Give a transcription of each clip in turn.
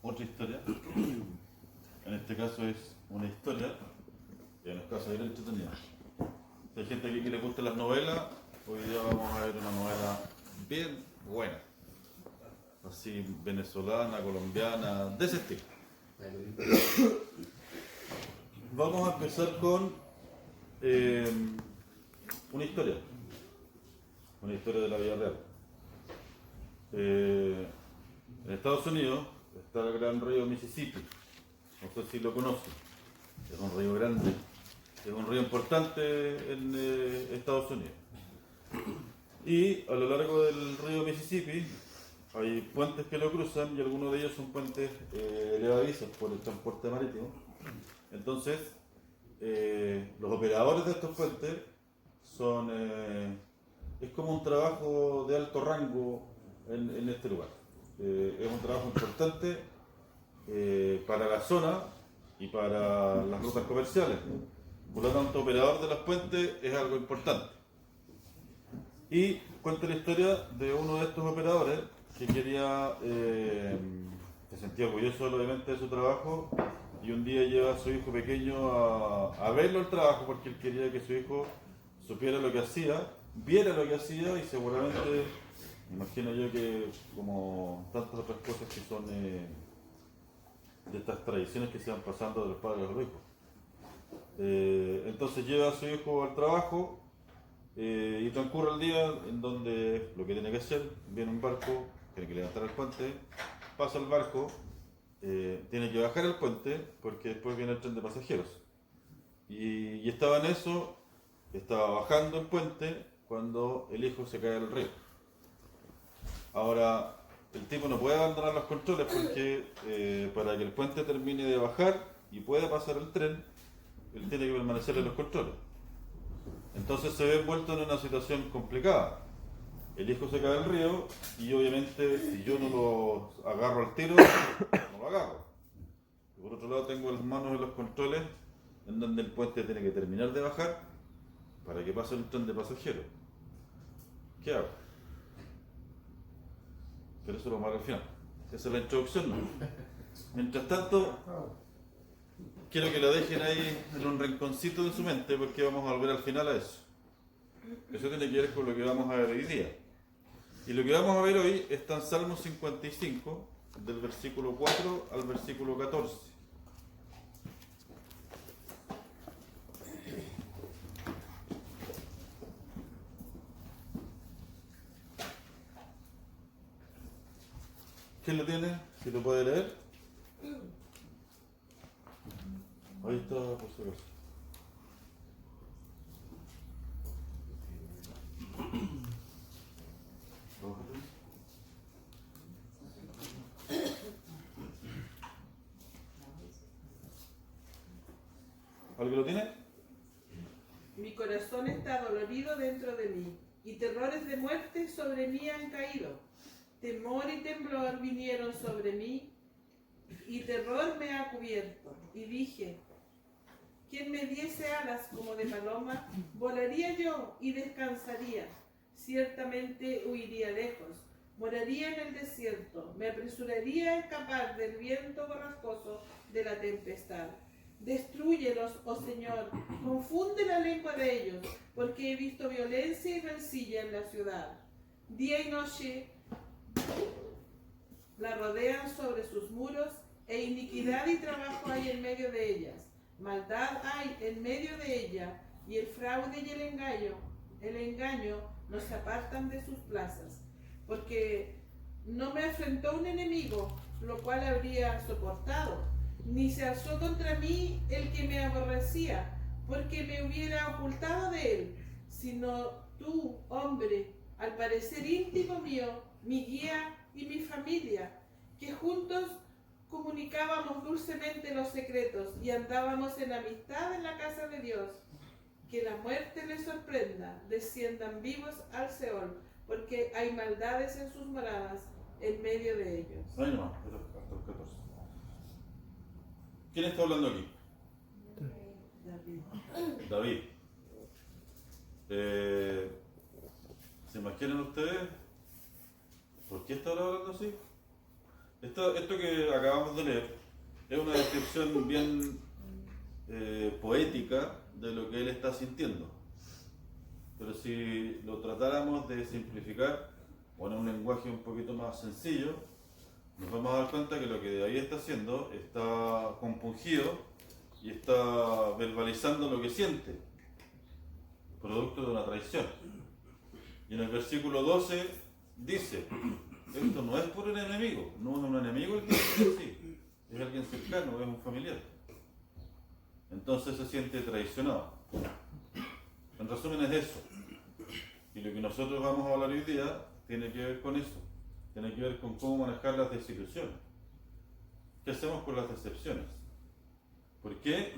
otra historia. En este caso es una historia, y en los casos bien entretenida. Si hay gente aquí que le gusta las novelas, hoy día vamos a ver una novela bien buena. Así, venezolana, colombiana, de ese estilo. Vamos a empezar con una historia de la vida real. En Estados Unidos está el gran río Mississippi, no sé si lo conocen, es un río grande, es un río importante en Estados Unidos. Y a lo largo del río Mississippi hay puentes que lo cruzan y algunos de ellos son puentes elevadizos por el transporte marítimo. Entonces, los operadores de estos puentes son, es como un trabajo de alto rango en este lugar. Es un trabajo importante para la zona y para las rutas comerciales. Por lo tanto, operador de los puentes es algo importante. Y cuenta la historia de uno de estos operadores que quería, se sentía orgulloso obviamente de su trabajo, y un día lleva a su hijo pequeño a verlo el trabajo porque él quería que su hijo supiera lo que hacía, viera lo que hacía, y seguramente, me imagino yo que como tantas otras cosas que son de estas tradiciones que se van pasando de los padres a los hijos. Entonces lleva a su hijo al trabajo y transcurre el día en donde lo que tiene que hacer: viene un barco, tiene que levantar el puente, pasa el barco, tiene que bajar el puente porque después viene el tren de pasajeros. Y estaba en eso, estaba bajando el puente cuando el hijo se cae al río. Ahora, el tipo no puede abandonar los controles porque para que el puente termine de bajar y pueda pasar el tren, él tiene que permanecer en los controles. Entonces se ve envuelto en una situación complicada. El hijo se cae al río y obviamente si yo no lo agarro al tiro, no lo agarro. Y por otro lado tengo las manos en los controles en donde el puente tiene que terminar de bajar para que pase el tren de pasajeros. ¿Qué hago? Pero eso lo vamos a ver al final. Esa es la introducción, ¿no? Mientras tanto, quiero que lo dejen ahí en un rinconcito de su mente porque vamos a volver al final a eso. Eso tiene que ver con lo que vamos a ver hoy día. Y lo que vamos a ver hoy está en Salmo 55, del versículo 4 al versículo 14. ¿Quién lo tiene? ¿Si lo puede leer? Ahí está, por si acaso. ¿Alguien lo tiene? Mi corazón está dolorido dentro de mí, y terrores de muerte sobre mí han caído. Temor y temblor vinieron sobre mí, y terror me ha cubierto. Y dije, ¿quién me diese alas como de paloma? Volaría yo y descansaría. Ciertamente huiría lejos, moraría en el desierto, me apresuraría a escapar del viento borrascoso de la tempestad. Destrúyelos, oh Señor, confunde la lengua de ellos, porque he visto violencia y rencilla en la ciudad. Día y noche la rodean sobre sus muros, e iniquidad y trabajo hay en medio de ellas. Maldad hay en medio de ella, y el fraude y el engaño no se apartan de sus plazas. Porque no me afrentó un enemigo, lo cual habría soportado, ni se alzó contra mí el que me aborrecía, porque me hubiera ocultado de él, sino tú, hombre, al parecer íntimo mío, mi guía y mi familia, que juntos comunicábamos dulcemente los secretos y andábamos en amistad en la casa de Dios. Que la muerte les sorprenda, desciendan vivos al Seol, porque hay maldades en sus moradas en medio de ellos. Ahí nomás, hasta el 14. ¿Quién está hablando aquí? David. ¿Se imaginan ustedes por qué está hablando así? Esto que acabamos de leer es una descripción bien poética de lo que él está sintiendo. Pero si lo tratáramos de simplificar o en un lenguaje un poquito más sencillo, nos vamos a dar cuenta que lo que David está haciendo está compungido y está verbalizando lo que siente, producto de una traición. Y en el versículo 12 dice, esto no es por un enemigo, no es un enemigo el que dice así, es alguien cercano, es un familiar. Entonces se siente traicionado. En resumen es eso. Y lo que nosotros vamos a hablar hoy día tiene que ver con eso. Tiene que ver con cómo manejar las desilusiones. ¿Qué hacemos con las decepciones? ¿Por qué?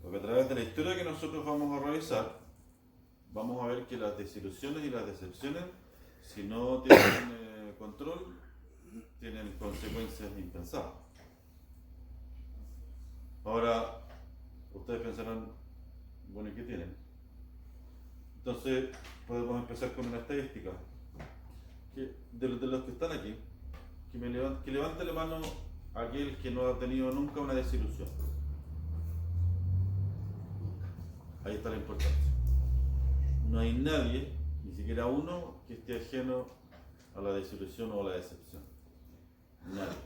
Porque a través de la historia que nosotros vamos a revisar, vamos a ver que las desilusiones y las decepciones, si no tienen control, tienen consecuencias impensadas. Ahora, ustedes pensarán, bueno, ¿y qué tienen? Entonces, podemos empezar con una estadística. Que de los que están aquí, que levante la mano aquel que no ha tenido nunca una desilusión. Ahí está la importancia. No hay nadie, ni siquiera uno, que esté ajeno a la desilusión o a la decepción. Nadie.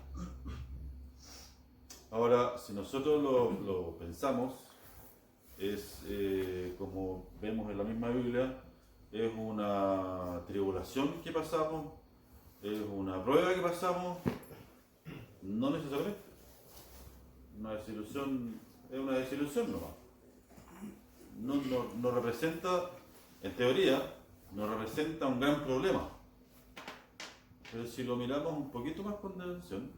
Ahora, si nosotros lo pensamos, es como vemos en la misma Biblia, es una tribulación que pasamos, es una prueba que pasamos, no necesariamente. Una desilusión es una desilusión nomás. No representa, en teoría, no representa un gran problema. Pero si lo miramos un poquito más con atención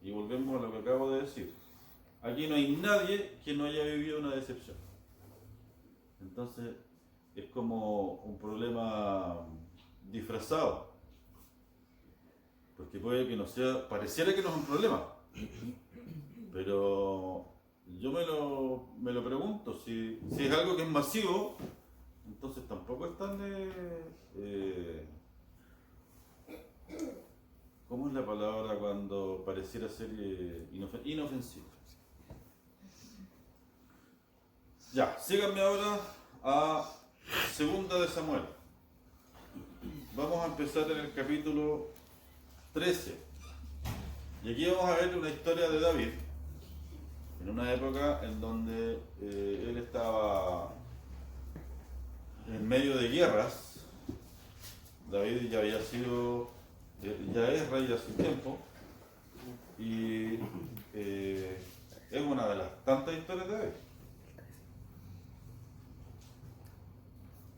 y volvemos a lo que acabo de decir, aquí no hay nadie que no haya vivido una decepción. Entonces, es como un problema disfrazado. Porque puede que no sea, pareciera que no es un problema. Pero yo me lo pregunto, si es algo que es masivo, entonces tampoco es tan ¿cómo es la palabra cuando pareciera ser inofensivo? Ya, síganme ahora a Segunda de Samuel. Vamos a empezar en el capítulo 13. Y aquí vamos a ver una historia de David, en una época en donde él estaba en medio de guerras. David ya había sido, ya es rey hace tiempo, y es una de las tantas historias de David.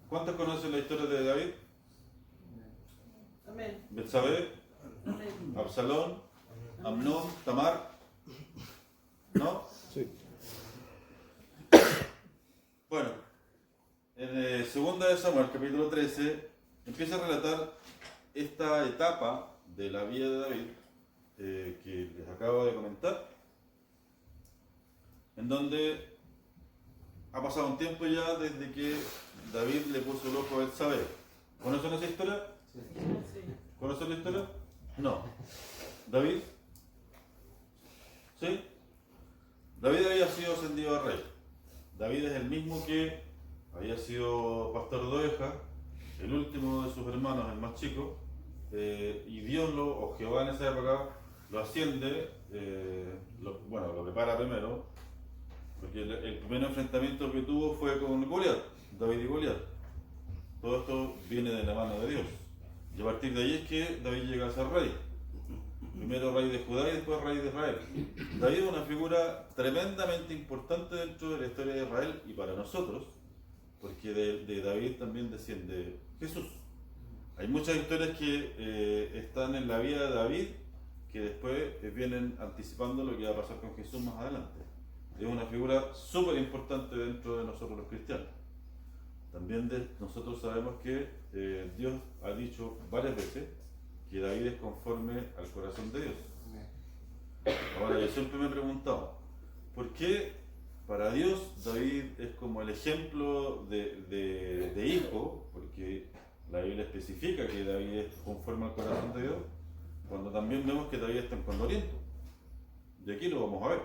¿Cuántos conocen la historia de David? Amén. Betsabé, Amén. Absalón, Amnón, Tamar, ¿no? Sí. Bueno, en Segunda de Samuel, capítulo 13, empieza a relatar esta etapa de la vida de David que les acabo de comentar, en donde ha pasado un tiempo ya desde que David le puso el ojo a Betsabé. ¿Conocen esa historia? Sí. ¿Conocen la historia? No. ¿David? ¿Sí? David había sido ascendido a rey. David es el mismo que había sido pastor de ovejas, el último de sus hermanos, el más chico, y Dios o Jehová en esa época, lo asciende, lo prepara primero, porque el primer enfrentamiento que tuvo fue con Goliat, David y Goliat. Todo esto viene de la mano de Dios. Y a partir de ahí es que David llega a ser rey. Primero rey de Judá y después rey de Israel. David es una figura tremendamente importante dentro de la historia de Israel y para nosotros, porque de David también desciende Jesús. Hay muchas historias que están en la vida de David que después vienen anticipando lo que va a pasar con Jesús más adelante. Es una figura súper importante dentro de nosotros los cristianos. También nosotros sabemos que Dios ha dicho varias veces que David es conforme al corazón de Dios. Ahora, yo siempre me he preguntado, ¿por qué para Dios David es como el ejemplo de hijo? Porque la Biblia especifica que David es conforme al corazón de Dios. cuando también vemos que David está en Condoriento. Y aquí lo vamos a ver.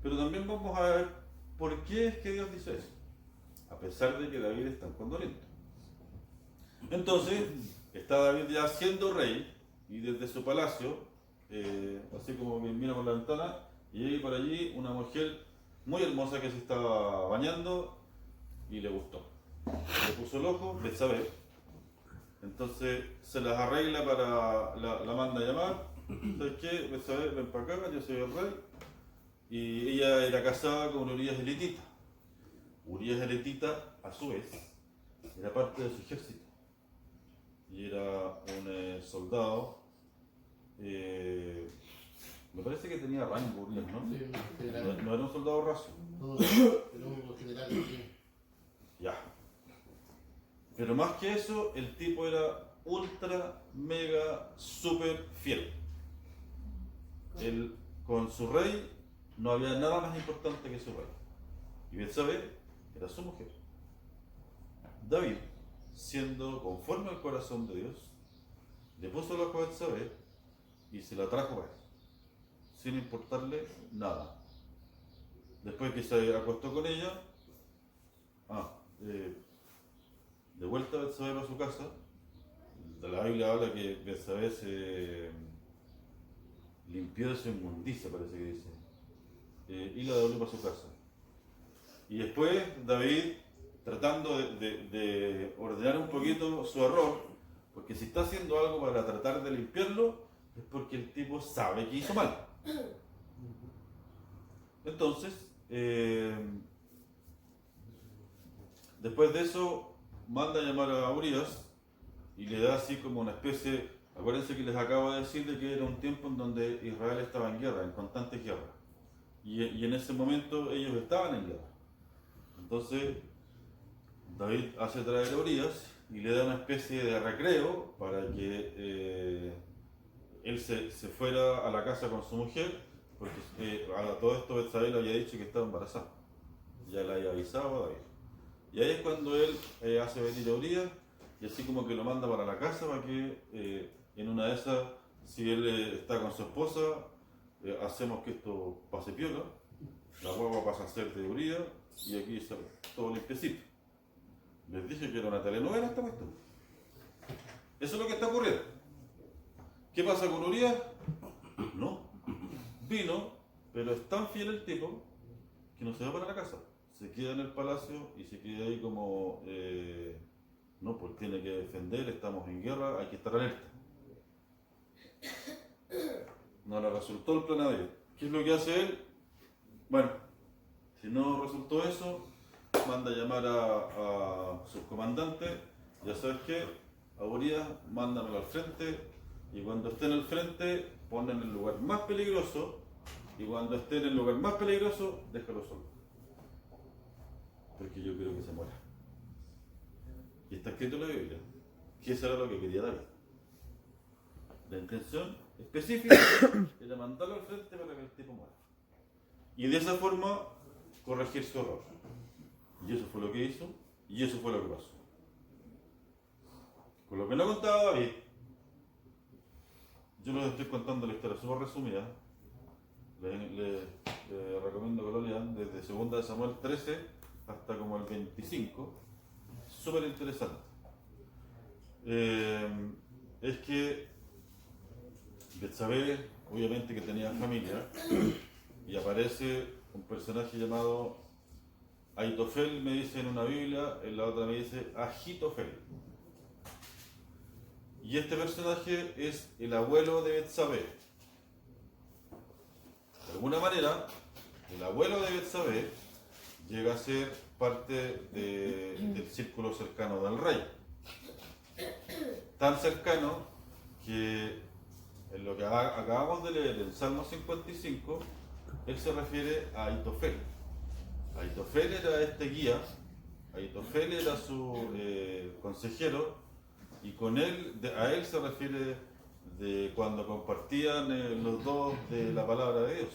Pero también vamos a ver por qué es que Dios dice eso, a pesar de que David está en Condoriento. Entonces, está David ya siendo rey, y desde su palacio, así como que mira por la ventana, y llega por allí una mujer muy hermosa que se estaba bañando y le gustó. Le puso el ojo, Betsabé. Entonces se las arregla la manda a llamar. ¿Sabes qué? Betsabé, ven para acá, yo soy el rey. Y ella era casada con Urías el Hitita. Urías el Hitita, a su vez, era parte de su ejército. Y era un soldado. Me parece que tenía rango Urías, ¿no? Sí, general. No era un soldado raso. No, era un general. Sí. Ya. Pero más que eso, el tipo era ultra, mega, super fiel. Él, con su rey, no había nada más importante que su rey. Y Betsabé era su mujer. David, siendo conforme al corazón de Dios, le puso el ojo a Betsabé y se la trajo para él, sin importarle nada. Después que se acostó con ella, de vuelta Betsabé va a su casa. De la Biblia habla que Betsabé se limpió de su inmundicia, parece que dice, y la devolvió para su casa. Y después David, tratando de ordenar un poquito su error, porque si está haciendo algo para tratar de limpiarlo, es porque el tipo sabe que hizo mal. Entonces, después de eso, manda a llamar a Urías y le da así como una especie. Acuérdense que les acabo de decir de que era un tiempo en donde Israel estaba en guerra, en constante guerra. Y en ese momento ellos estaban en guerra. Entonces, David hace traer a Urías y le da una especie de recreo para que él se fuera a la casa con su mujer, porque a todo esto Betsabé le había dicho que estaba embarazada. Ya le había avisado a David. Y ahí es cuando él hace venir a Urías y así como que lo manda para la casa para que en una de esas, si él está con su esposa, hacemos que esto pase piola, la guagua pasa a ser de Urías y aquí sale todo limpiecito. Les dije que era una telenovela esta cuestión. Eso es lo que está ocurriendo. ¿Qué pasa con Urías? No. Vino, pero es tan fiel el tipo que no se va para la casa. Se queda en el palacio y se queda ahí como, no, pues tiene que defender, estamos en guerra, hay que estar alerta. No le resultó el plan a Dios. ¿Qué es lo que hace él? Bueno, si no resultó eso, manda a llamar a sus comandantes. Ya sabes qué, a Urías, mándamelo al frente, y cuando esté en el frente, ponen en el lugar más peligroso, y cuando esté en el lugar más peligroso, déjalo solo. Porque yo quiero que se muera. Y está escrito en la Biblia que eso era lo que quería David. La intención específica era mandarlo al frente para que el tipo muera. Y de esa forma corregir su error. Y eso fue lo que hizo, y eso fue lo que pasó. Con lo que no contaba David, yo les estoy contando la historia súper resumida. Les recomiendo que lo lean desde 2 Samuel 13 hasta como el 25. Súper interesante. Es que Betsabé, obviamente que tenía familia, y aparece un personaje llamado Aitofel, me dice en una Biblia, en la otra me dice Agitofel. Y este personaje es el abuelo de Betsabé. De alguna manera, el abuelo de Betsabé llega a ser parte del círculo cercano del rey. Tan cercano que en lo que acabamos de leer en Salmo 55, él se refiere a Aitofel. Aitofel era este guía, Aitofel era su consejero, y con él, a él se refiere de cuando compartían los dos de la palabra de Dios.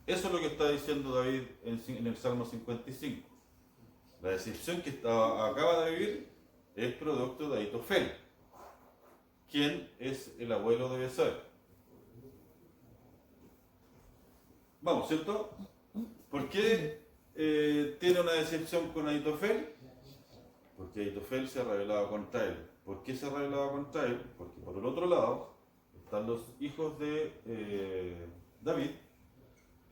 Eso es lo que está diciendo David en el Salmo 55. La decepción que acaba de vivir es producto de Aitofel, quién es el abuelo de Besai. Vamos, ¿cierto? ¿Por qué tiene una decepción con Ahitofel? Porque Ahitofel se ha rebelado contra él. ¿Por qué se ha rebelado contra él? Porque por el otro lado están los hijos de David,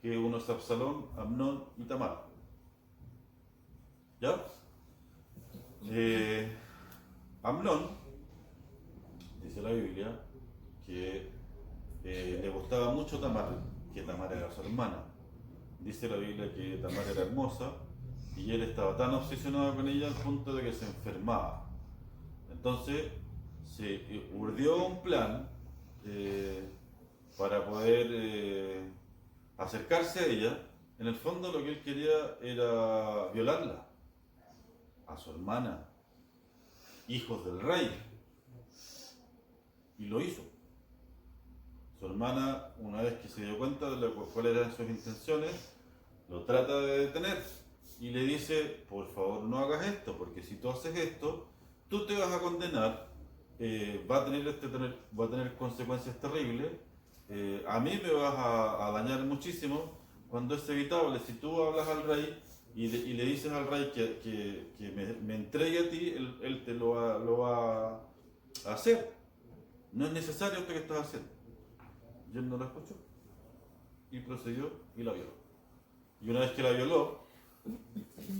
que uno es Absalón, Amnón y Tamar. ¿Ya? Amnón, dice la Biblia, que le gustaba mucho Tamar, que Tamar era su hermana. Dice la Biblia que Tamar era hermosa y él estaba tan obsesionado con ella al punto de que se enfermaba. Entonces se urdió un plan para poder acercarse a ella. En el fondo lo que él quería era violarla, a su hermana, hijos del rey, y lo hizo. Su hermana, una vez que se dio cuenta de cuáles eran sus intenciones, lo trata de detener y le dice: por favor no hagas esto, porque si tú haces esto, tú te vas a condenar, va a tener consecuencias terribles, a mí me vas a dañar muchísimo, cuando es evitable. Si tú hablas al rey y le dices al rey que me entregue a ti, él te lo va a hacer. No es necesario esto que estás haciendo. Y él no la escuchó y procedió y la violó. Y una vez que la violó,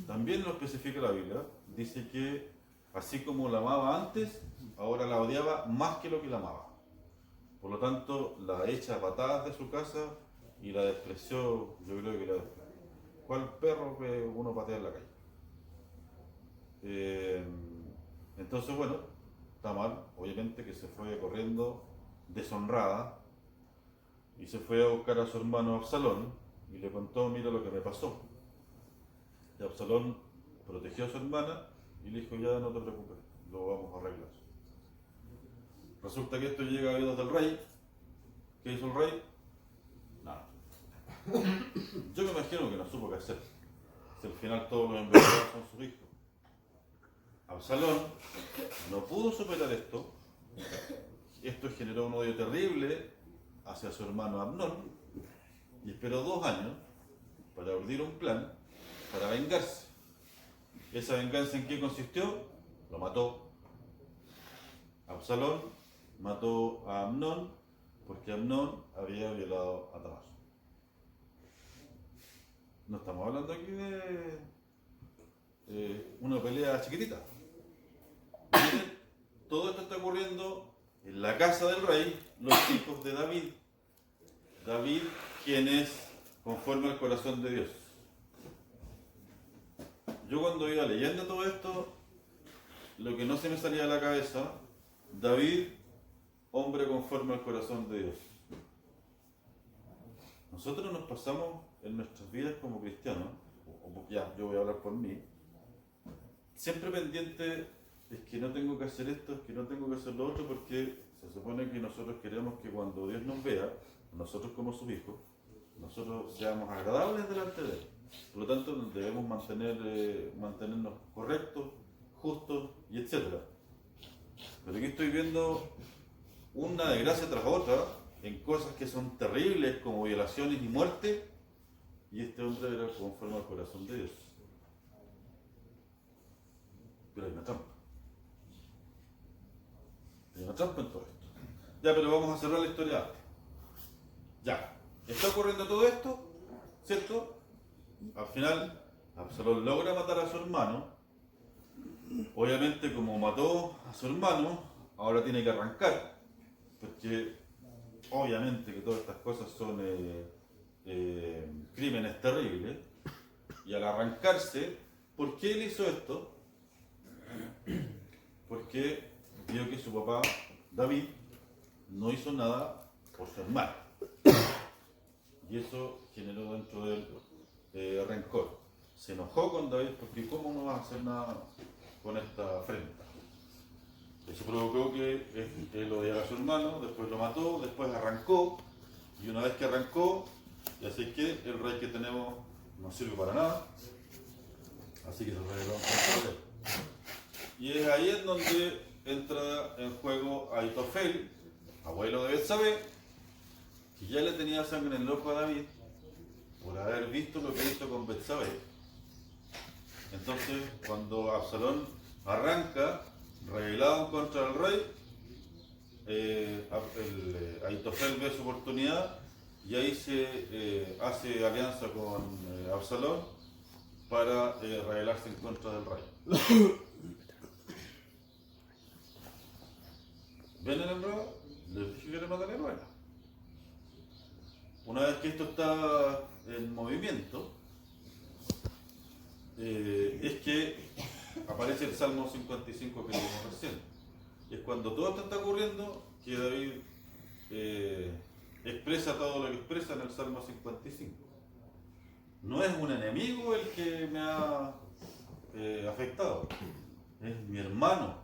también lo especifica la Biblia, dice que así como la amaba antes, ahora la odiaba más que lo que la amaba. Por lo tanto, la echa a patadas de su casa y la despreció. Yo creo que la despreció. ¿Cuál perro que uno patea en la calle? Entonces, bueno, Tamar, obviamente que se fue corriendo deshonrada y se fue a buscar a su hermano Absalón y le contó: mira lo que me pasó. Y Absalón protegió a su hermana y le dijo: ya no te preocupes, lo vamos a arreglar. Resulta que esto llega a oídos del rey. ¿Qué hizo el rey? Nada. Yo me imagino que no supo qué hacer. Si al final todos los enviados son sus hijos. Absalón no pudo superar esto. Esto generó un odio terrible hacia su hermano Amnón y esperó 2 años para urdir un plan para vengarse. ¿Esa venganza en qué consistió? Lo mató. Absalón mató a Amnón porque Amnón había violado a Tamar. No estamos hablando aquí de una pelea chiquitita. Miren, todo esto está ocurriendo en la casa del rey, los hijos de David. David, quien es conforme al corazón de Dios. Yo cuando iba leyendo todo esto, lo que no se me salía de la cabeza: David, hombre conforme al corazón de Dios. Nosotros nos pasamos en nuestras vidas como cristianos, ya, yo voy a hablar por mí, siempre pendiente: es que no tengo que hacer esto, es que no tengo que hacer lo otro, porque se supone que nosotros queremos que cuando Dios nos vea, nosotros como sus hijos, nosotros seamos agradables delante de Él. Por lo tanto, debemos mantenernos correctos, justos y etc. Pero aquí estoy viendo una desgracia tras otra en cosas que son terribles, como violaciones y muerte, y este hombre era conforme al corazón de Dios. Pero hay una trampa. Hay una trampa en todo esto. Ya, pero vamos a cerrar la historia antes. Ya, está ocurriendo todo esto, ¿cierto? Al final, Absalón logra matar a su hermano. Obviamente, como mató a su hermano, ahora tiene que arrancar, porque obviamente que todas estas cosas son crímenes terribles. Y al arrancarse, ¿por qué él hizo esto? Porque vio que su papá, David, no hizo nada por su hermano. Y eso generó dentro de él rencor. Se enojó con David porque ¿cómo no vas a hacer nada con esta afrenta? Eso provocó que él odiara a su hermano, después lo mató, después arrancó, y una vez que arrancó, ya sé que el rey que tenemos no sirve para nada, así que se rebeló contra él. Y es ahí en donde entra en juego Aitofel, abuelo de Betsabé, que ya le tenía sangre en el ojo a David por haber visto lo que hizo con Betsabé. Entonces, cuando Absalón arranca, rebelado contra el rey, Aitofel ve su oportunidad y ahí se hace alianza con Absalón para rebelarse en contra del rey. ¿Ven el enredo? Les dije que era una tarea buena. Una vez que esto está en movimiento, es que aparece el Salmo 55 que leímos recién. Y es cuando todo esto está ocurriendo que David expresa todo lo que expresa en el Salmo 55. No es un enemigo el que me ha afectado, es mi hermano,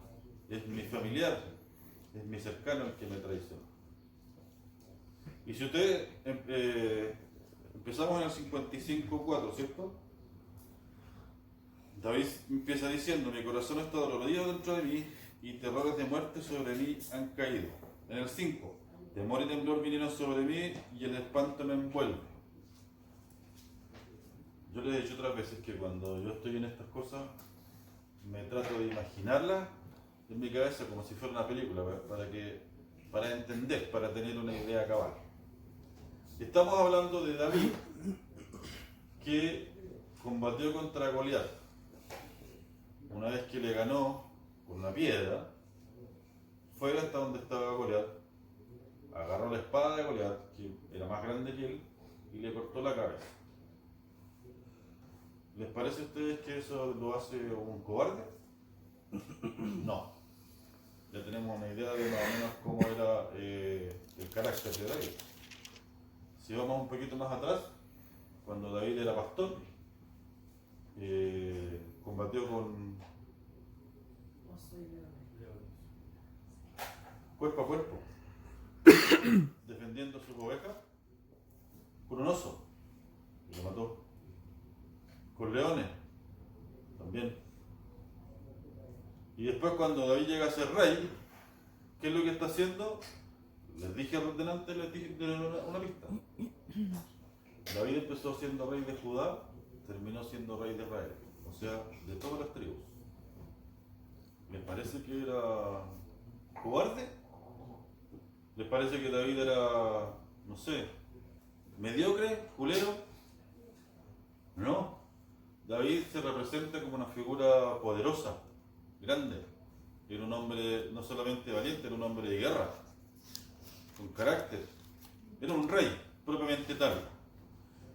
es mi familiar, es mi cercano el que me traiciona. Y si ustedes empezamos en el 55:4, ¿cierto? David empieza diciendo: mi corazón está dolorido dentro de mí y terrores de muerte sobre mí han caído. En el 5, temor y temblor vinieron sobre mí y el espanto me envuelve. Yo les he dicho otras veces que cuando yo estoy en estas cosas me trato de imaginarlas en mi cabeza como si fuera una película para entender, para tener una idea cabal. Estamos hablando de David que combatió contra Goliat. Una vez que le ganó con una piedra, fue hasta donde estaba Goliat, agarró la espada de Goliat, que era más grande que él, y le cortó la cabeza. ¿Les parece a ustedes que eso lo hace un cobarde? No. Ya tenemos una idea de más o menos cómo era el carácter de David. Si vamos un poquito más atrás, cuando David era pastor, combatió con cuerpo a cuerpo, defendiendo sus ovejas, con un oso, y lo mató. Con leones, también. Y después cuando David llega a ser rey, ¿qué es lo que está haciendo? Les dije delante, les dije una pista. David empezó siendo rey de Judá, terminó siendo rey de Israel, o sea, de todas las tribus. ¿Les parece que era cobarde? ¿Les parece que David era, no sé, mediocre, culero? No. David se representa como una figura poderosa, grande. Era un hombre no solamente valiente, era un hombre de guerra, con carácter. Era un rey, propiamente tal.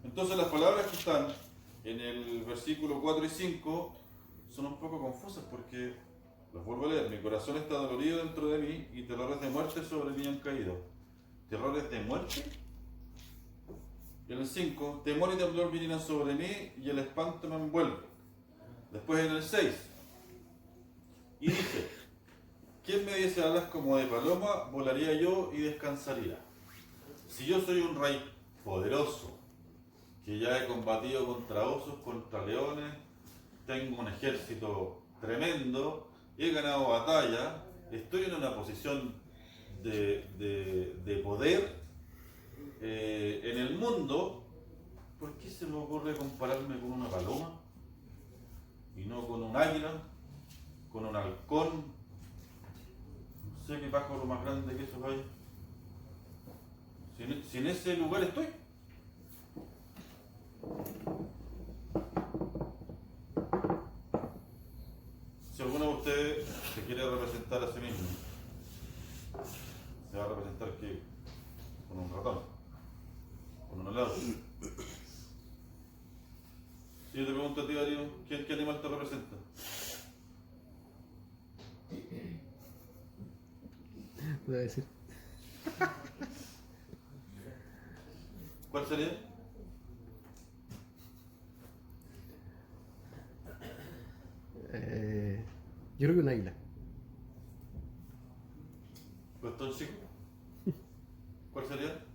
Entonces las palabras que están en el versículo 4 y 5 son un poco confusas porque, los vuelvo a leer: mi corazón está dolorido dentro de mí y terrores de muerte sobre mí han caído. ¿Terrores de muerte? En el 5, temor y temblor vinieron sobre mí y el espanto me envuelve. Después en el 6, y dice: ¿quién me diese alas como de paloma? Volaría yo y descansaría. Si yo soy un rey poderoso, que ya he combatido contra osos, contra leones, tengo un ejército tremendo, he ganado batalla, estoy en una posición de poder en el mundo, ¿por qué se me ocurre compararme con una paloma y no con un águila, con un halcón? No sé qué pájaro más grande que esos hay. Si en ese lugar estoy. Si alguno de ustedes se quiere representar a sí mismo, se va a representar que con un ratón, con un helado. Si yo te pregunto a ti, Darío, ¿qué animal te representa? Voy a decir. ¿Cuál sería? Yo creo que un águila. ¿Cuestón chico? ¿Cuál sería?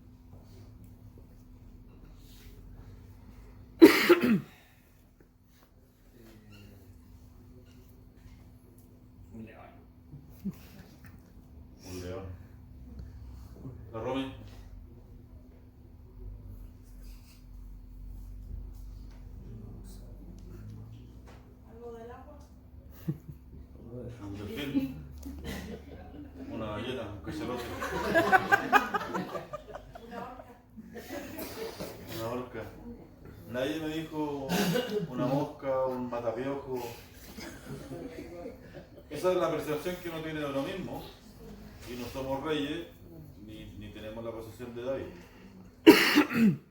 Un león. Nadie me dijo una mosca, un matapiojo. Esa es la percepción que uno tiene de uno mismo. Y no somos reyes, ni tenemos la posesión de David.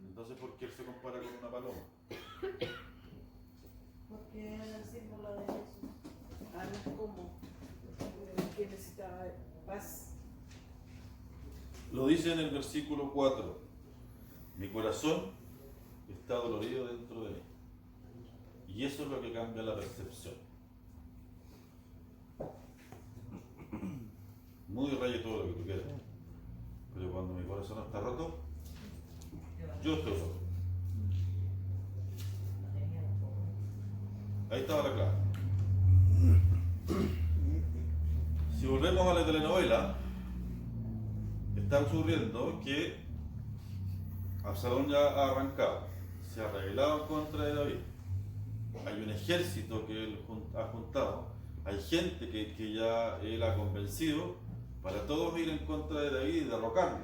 Entonces, ¿por qué él se compara con una paloma? Porque era el símbolo de Jesús. Ana como que necesitaba paz. Lo dice en el versículo 4. Mi corazón está dolorido dentro de mí. Y eso es lo que cambia la percepción. Muy rayo todo lo que tú quieras. Pero cuando mi corazón está roto, yo estoy roto. Ahí estaba la clave. Si volvemos a la telenovela, está ocurriendo que Absalón ya ha arrancado, se ha rebelado en contra de David. Hay un ejército que él ha juntado, hay gente que ya él ha convencido para todos ir en contra de David y derrocarlo.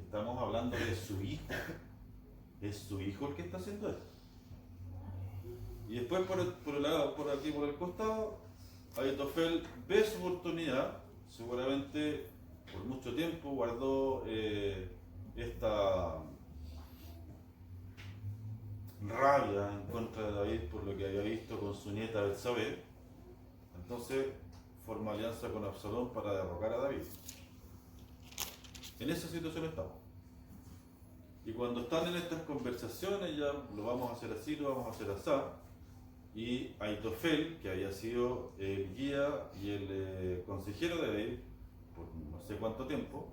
Estamos hablando de su hijo. Es su hijo el que está haciendo esto. Y después por el lado, por aquí, por el costado, Ahitofel ve su oportunidad, seguramente por mucho tiempo guardó esta rabia en contra de David por lo que había visto con su nieta Betsabé. Entonces forma alianza con Absalón para derrocar a David. En esa situación estamos. Y cuando están en estas conversaciones, ya lo vamos a hacer así, lo vamos a hacer así. Y Ahitofel, que había sido el guía y el consejero de David por no sé cuánto tiempo,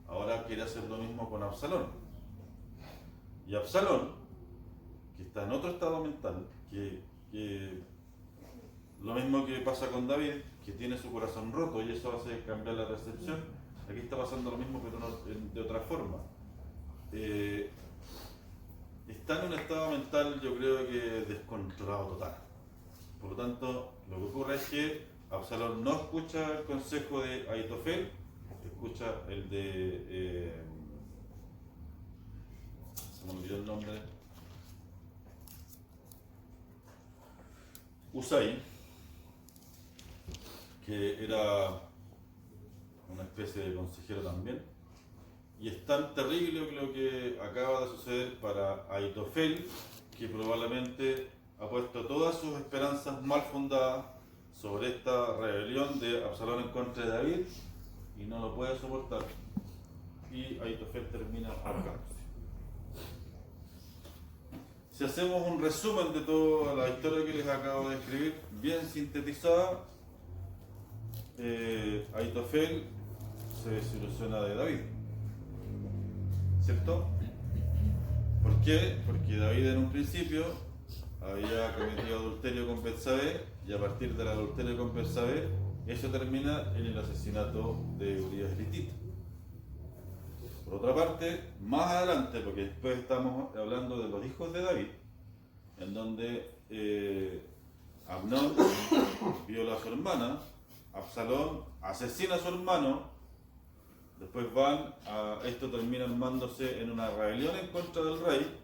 ahora quiere hacer lo mismo con Absalón. Y Absalón, que está en otro estado mental, que lo mismo que pasa con David, que tiene su corazón roto y eso hace cambiar la percepción, aquí está pasando lo mismo pero de otra forma. Está en un estado mental, yo creo que descontrolado total. Por lo tanto, lo que ocurre es que Absalón no escucha el consejo de Ahitofel, escucha el de... se me olvidó el nombre. Usai, que era una especie de consejero también. Y es tan terrible lo que acaba de suceder para Ahitofel, que probablemente ha puesto todas sus esperanzas mal fundadas sobre esta rebelión de Absalón en contra de David y no lo puede soportar. Y Ahitofel termina ahorcándose. Si hacemos un resumen de toda la historia que les acabo de escribir, bien sintetizada, Ahitofel se desilusiona de David. ¿Cierto? ¿Por qué? Porque David en un principio había cometido adulterio con Betsabé y a partir del adulterio con Betsabé eso termina en el asesinato de Urías elitita. Por otra parte, más adelante, porque después estamos hablando de los hijos de David, en donde Amnón viola a su hermana, Absalón asesina a su hermano. Después esto termina armándose en una rebelión en contra del rey,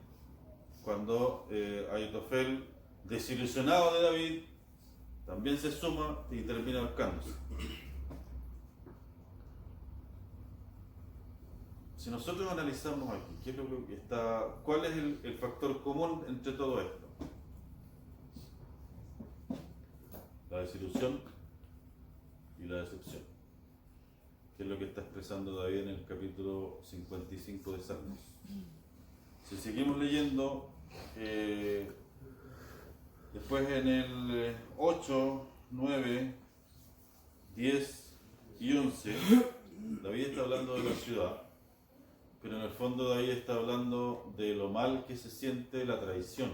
cuando Ahitofel, desilusionado de David, también se suma y termina ahorcándose. Si nosotros analizamos aquí, ¿qué es lo que ¿cuál es el factor común entre todo esto? La desilusión y la decepción, que es lo que está expresando David en el capítulo 55 de Salmos. Si seguimos leyendo, después en el 8, 9, 10 y 11, David está hablando de la ciudad, pero en el fondo David está hablando de lo mal que se siente la traición.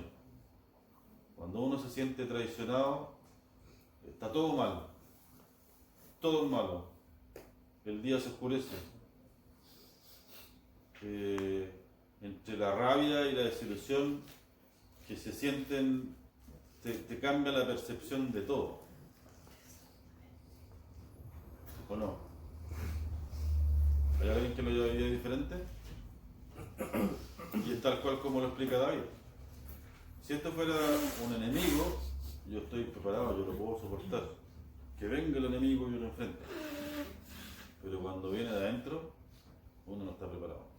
Cuando uno se siente traicionado, está todo mal, todo es malo. El día se oscurece. Entre la rabia y la desilusión que se sienten, te cambia la percepción de todo. ¿O no? ¿Hay alguien que lo veía diferente? Y es tal cual como lo explica David. Si esto fuera un enemigo, yo estoy preparado, yo lo puedo soportar. Que venga el enemigo y yo lo enfrente. Pero cuando viene de adentro, uno no está preparado.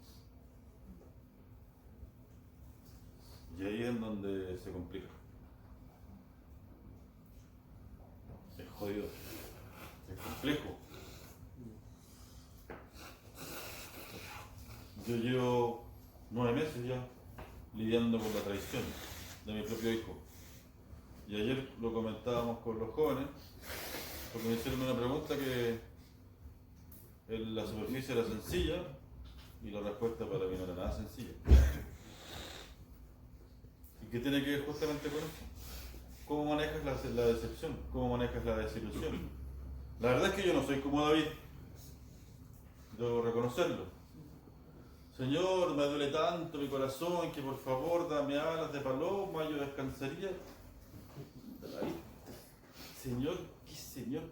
Y ahí es donde se complica. Es jodido. Es complejo. Yo llevo 9 meses ya lidiando con la traición de mi propio hijo. Y ayer lo comentábamos con los jóvenes, porque me hicieron una pregunta que en la superficie era sencilla y la respuesta para mí no era nada sencilla. ¿Y qué tiene que ver justamente con eso? ¿Cómo manejas la decepción? ¿Cómo manejas la desilusión? La verdad es que yo no soy como David, debo reconocerlo. Señor, me duele tanto mi corazón que por favor dame alas de paloma, yo descansaría. Señor, ¿qué Señor?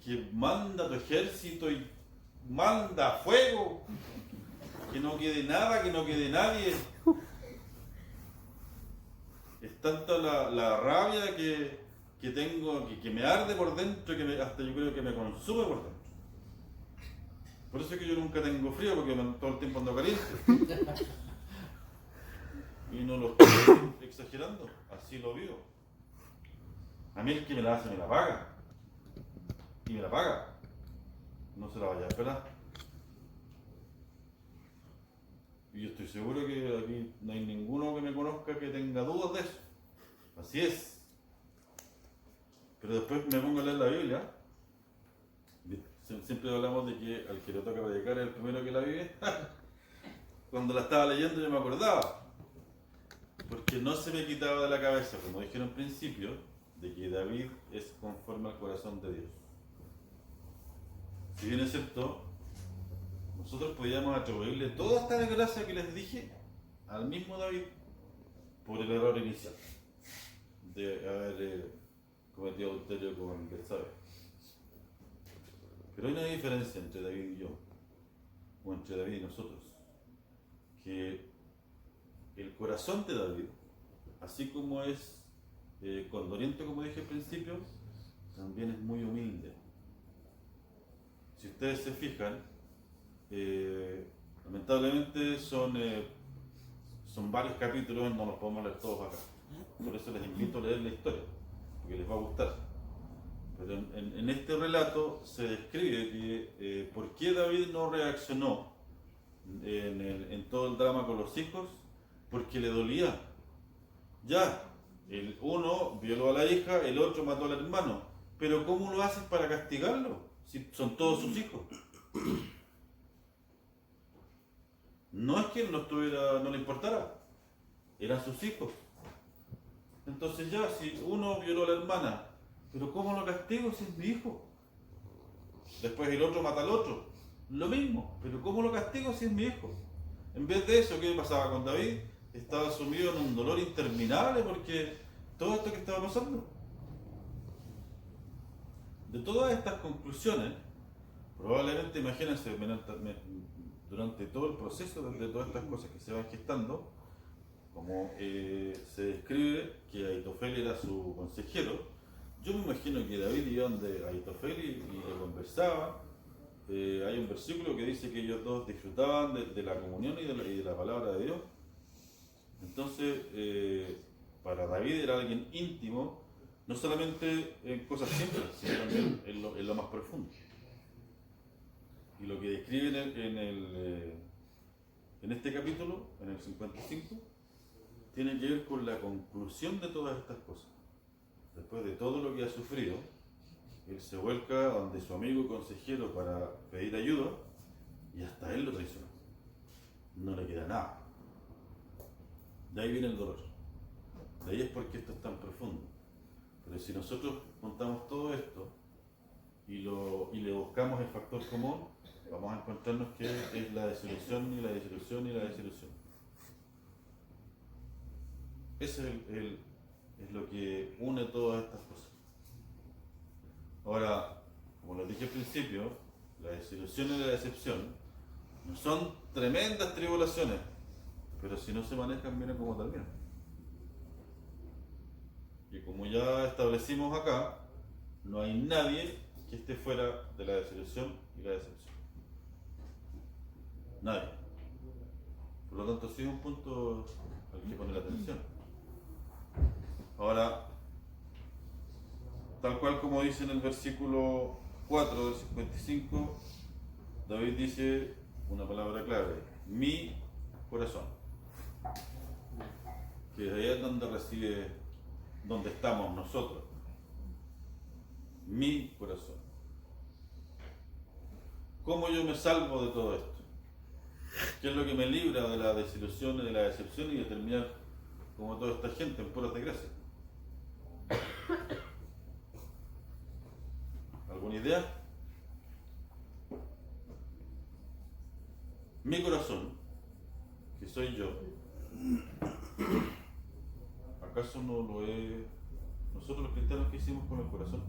Que manda tu ejército y manda fuego, que no quede nada, que no quede nadie. Es tanta la rabia que tengo, que me arde por dentro, que hasta yo creo que me consume por dentro. Por eso es que yo nunca tengo frío, porque todo el tiempo ando caliente. Y no lo estoy exagerando, así lo vivo. A mí el que me la hace me la paga. Y me la paga. No se la vaya a esperar. Y yo estoy seguro que aquí no hay ninguno que me conozca que tenga dudas de eso. Así es. Pero después me pongo a leer la Biblia. Siempre hablamos de que al que le toca predicar es el primero que la vive. Cuando la estaba leyendo yo me acordaba. Porque no se me quitaba de la cabeza, como dije en un principio, de que David es conforme al corazón de Dios. Si bien es cierto, nosotros podíamos atribuirle toda esta desgracia que les dije al mismo David por el error inicial de haber cometido adulterio con Betsabé. Pero hay una diferencia entre David y yo, o entre David y nosotros, que el corazón de David, así como es condoliente, como dije al principio, también es muy humilde. Si ustedes se fijan, lamentablemente son varios capítulos, no los podemos leer todos acá. Por eso les invito a leer la historia, porque les va a gustar. Pero en este relato se describe que por qué David no reaccionó en todo el drama con los hijos, porque le dolía. Ya, el uno violó a la hija, el otro mató al hermano, pero ¿cómo lo haces para castigarlo? Si son todos sus hijos. No es que él no le importara, eran sus hijos. Entonces ya, si uno violó a la hermana, pero ¿cómo lo castigo si es mi hijo? Después el otro mata al otro, lo mismo, pero ¿cómo lo castigo si es mi hijo? En vez de eso, ¿qué pasaba con David? Estaba sumido en un dolor interminable porque todo esto que estaba pasando. De todas estas conclusiones, probablemente, imagínense, durante todo el proceso de todas estas cosas que se van gestando, como se describe que Aitofel era su consejero, yo me imagino que David iba donde Aitofel y le conversaba. Hay un versículo que dice que ellos dos disfrutaban de la comunión y de la palabra de Dios. Entonces, para David era alguien íntimo, no solamente en cosas simples, sino también en lo más profundo. Y lo que describe en este capítulo, en el 55, tiene que ver con la conclusión de todas estas cosas. Después de todo lo que ha sufrido, él se vuelca donde su amigo y consejero para pedir ayuda y hasta él lo traicionó. No le queda nada. De ahí viene el dolor. De ahí es porque esto es tan profundo. Pero si nosotros contamos todo esto y le buscamos el factor común, vamos a encontrarnos que es la desilusión y la desilusión y la desilusión. Ese es lo que une todas estas cosas. Ahora, como les dije al principio, la desilusión y la decepción no son tremendas tribulaciones, pero si no se manejan, miren cómo terminan. que como ya establecimos acá, no hay nadie que esté fuera de la desilusión y la decepción. Nadie. Por lo tanto, sí es un punto al que poner atención. Ahora, tal cual como dice en el versículo 4 del 55, David dice una palabra clave: mi corazón. Que ahí es donde recibe, donde estamos nosotros. Mi corazón. ¿Cómo yo me salvo de todo esto? ¿Qué es lo que me libra de la desilusión y de la decepción y de terminar como toda esta gente en puras desgracias? ¿Alguna idea? Mi corazón, que soy yo, ¿acaso no lo es nosotros los cristianos que hicimos con el corazón?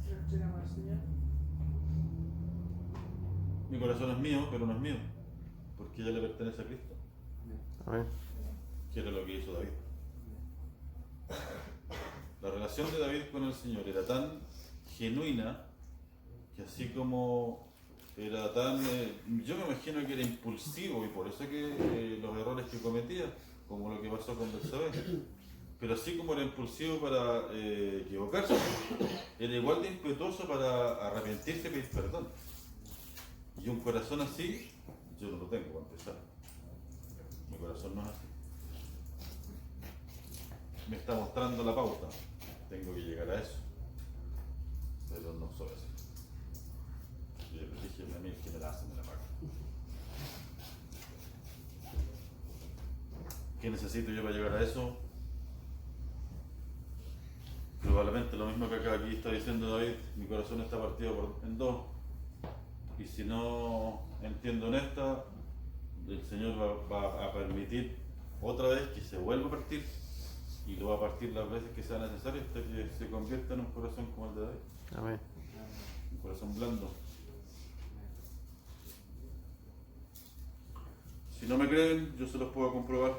¿Se lo entregamos al Señor? Mi corazón es mío, pero no es mío, porque ya le pertenece a Cristo, Amén. que era lo que hizo David. La relación de David con el Señor era tan genuina que así como era tan... yo me imagino que era impulsivo y por eso que los errores que cometía, como lo que pasó con Betsabé, pero así como era impulsivo para equivocarse, era igual de impetuoso para arrepentirse y pedir perdón. Y un corazón así, yo no lo tengo para empezar. Mi corazón no es así. Me está mostrando la pauta. Tengo que llegar a eso. Pero no soy así. Yo le dije a mí que me la hace, me la paga. ¿Qué necesito yo para llegar a eso? Probablemente lo mismo que acá aquí está diciendo David. Mi corazón está partido en dos. Y si no entiendo en esta, el Señor va a permitir otra vez que se vuelva a partir y lo va a partir las veces que sea necesario hasta que se convierta en un corazón como el de David, Amén. un corazón blando. Si no me creen, yo se los puedo comprobar.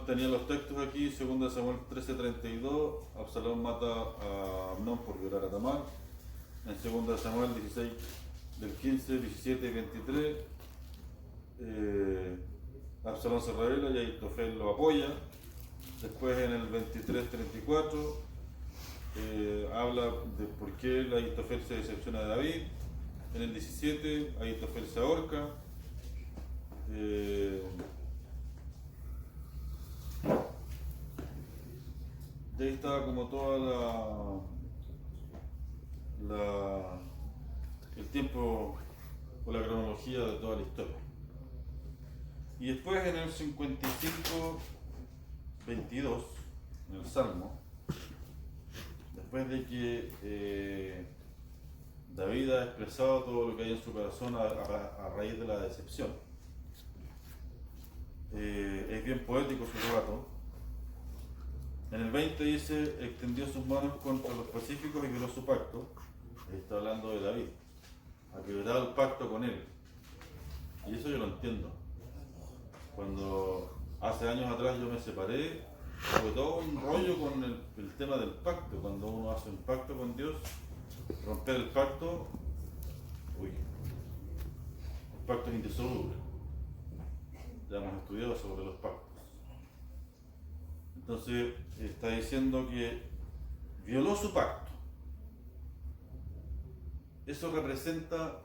Tenía los textos aquí, 2 Samuel 13:32, Absalón mata a Amnón por violar a Tamar. En 2 Samuel 16, del 15, 17 y 23, Absalón se revela y Ahitofel lo apoya. Después en el 23:34 habla de por qué Ahitofel se decepciona de David. En el 17 Ahitofel se ahorca. De ahí estaba como toda el tiempo o la cronología de toda la historia. Y después en el 55:22, en el Salmo, después de que David ha expresado todo lo que hay en su corazón a raíz de la decepción, es bien poético su relato. En el 20 dice: extendió sus manos contra los pacíficos y violó su pacto. Ahí está hablando de David. Ha quebrado el pacto con él. Y eso yo lo entiendo. Cuando hace años atrás yo me separé, fue todo un rollo con el tema del pacto. Cuando uno hace un pacto con Dios, romper el pacto, el pacto es indisoluble. Ya hemos estudiado sobre los pactos. Entonces está diciendo que violó su pacto. Eso representa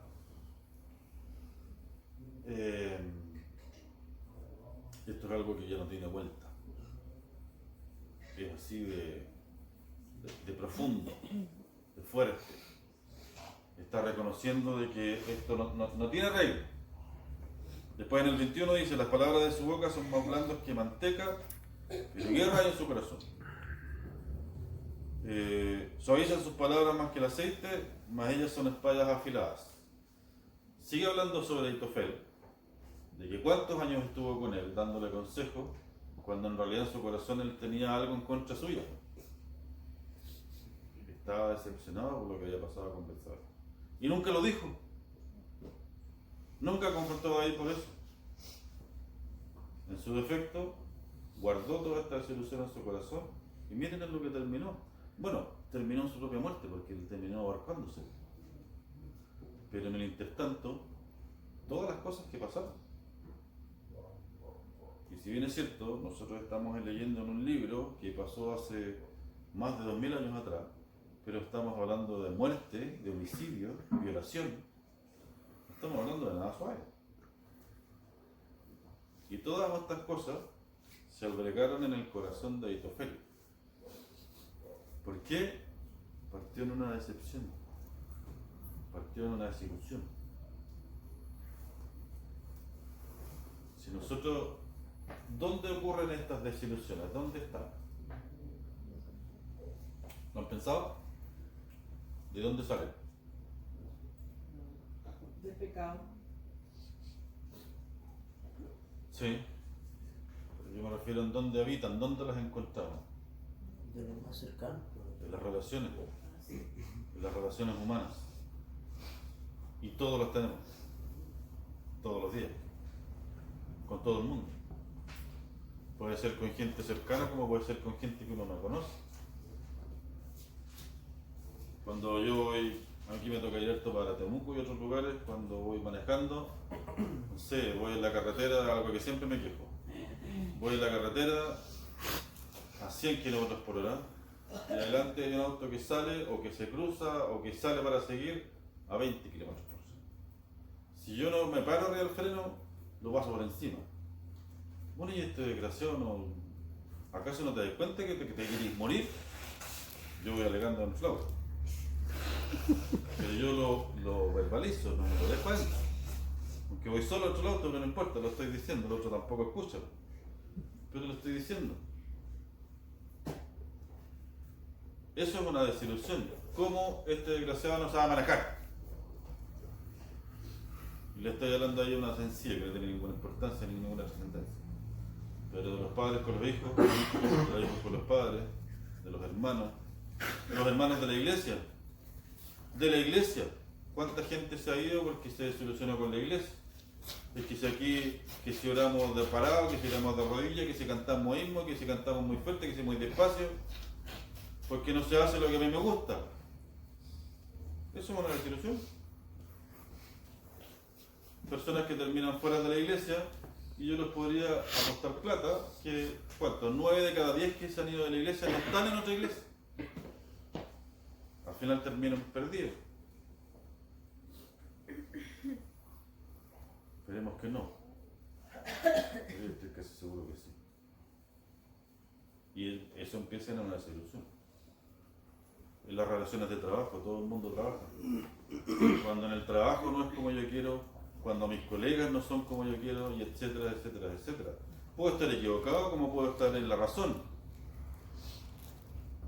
esto es algo que ya no tiene vuelta. Es así de profundo, de fuerte. Está reconociendo de que esto no tiene regla. Después en el 21 dice: las palabras de su boca son más blandas que manteca, pero guerra hay en su corazón. Suavizan sus palabras más que el aceite, mas ellas son espadas afiladas. Sigue hablando sobre Ahitofel, de que cuántos años estuvo con él dándole consejo, cuando en realidad en su corazón él tenía algo en contra suya. Estaba decepcionado por lo que había pasado con Betsabé. Y nunca lo dijo. Nunca confrontó a David por eso. En su defecto, guardó toda esta desilusión en su corazón y miren en lo que terminó. Bueno, terminó en su propia muerte porque él terminó abarcándose. Pero en el intertanto, todas las cosas que pasaron. Y si bien es cierto, nosotros estamos leyendo en un libro que pasó hace más de 2000 años atrás, pero estamos hablando de muerte, de homicidio, violación. No estamos hablando de nada suave. Y todas estas cosas se albergaron en el corazón de Ahitofel. ¿Por qué? Partió en una decepción. Partió en una desilusión. Si nosotros, ¿dónde ocurren estas desilusiones? ¿Dónde están? ¿Lo han pensado? ¿De dónde salen? Del pecado. Sí. Pero yo me refiero en dónde habitan, dónde las encontramos. De lo más cercano. En las relaciones humanas. Y todos las tenemos. Todos los días. Con todo el mundo. Puede ser con gente cercana como puede ser con gente que uno no conoce. Cuando yo voy, aquí me toca ir harto para Temuco y otros lugares, cuando voy manejando, no sé, voy en la carretera, algo que siempre me quejo. Voy en la carretera a 100 kilómetros por hora y adelante hay un auto que sale o que se cruza o que sale para seguir a 20 kilómetros por hora. Si yo no me paro arriba del freno, lo paso por encima. Bueno, y este desgraciado, ¿no? ¿Acaso no te das cuenta que te querís morir? Yo voy alegando en flauta. Pero yo lo verbalizo, no me lo dejo a él. Aunque voy solo al otro lado, pero no importa, lo estoy diciendo, el otro tampoco escucha. Pero lo estoy diciendo. Eso es una desilusión. ¿Cómo este desgraciado no sabe manejar? Y le estoy hablando ahí de una sencilla que no tiene ninguna importancia ni ninguna trascendencia. Pero de los padres con los hijos, de los hijos con los padres, de los hermanos de la iglesia. De la iglesia. ¿Cuánta gente se ha ido porque se desilusionó con la iglesia? Es que si aquí, que si oramos de parado, que si oramos de rodillas, que si cantamos himnos, que si cantamos muy fuerte, que si muy despacio, porque no se hace lo que a mí me gusta. Eso es una desilusión. Personas que terminan fuera de la iglesia y yo les podría apostar plata que, ¿cuánto? 9 de cada 10 que se han ido de la iglesia no están en otra iglesia. Al final terminan perdidos. Esperemos que no. Yo estoy casi seguro que sí. Y eso empieza en una desilusión. En las relaciones de trabajo, todo el mundo trabaja. Cuando en el trabajo no es como yo quiero, cuando mis colegas no son como yo quiero, y etcétera, etcétera, etcétera. Puedo estar equivocado como puedo estar en la razón.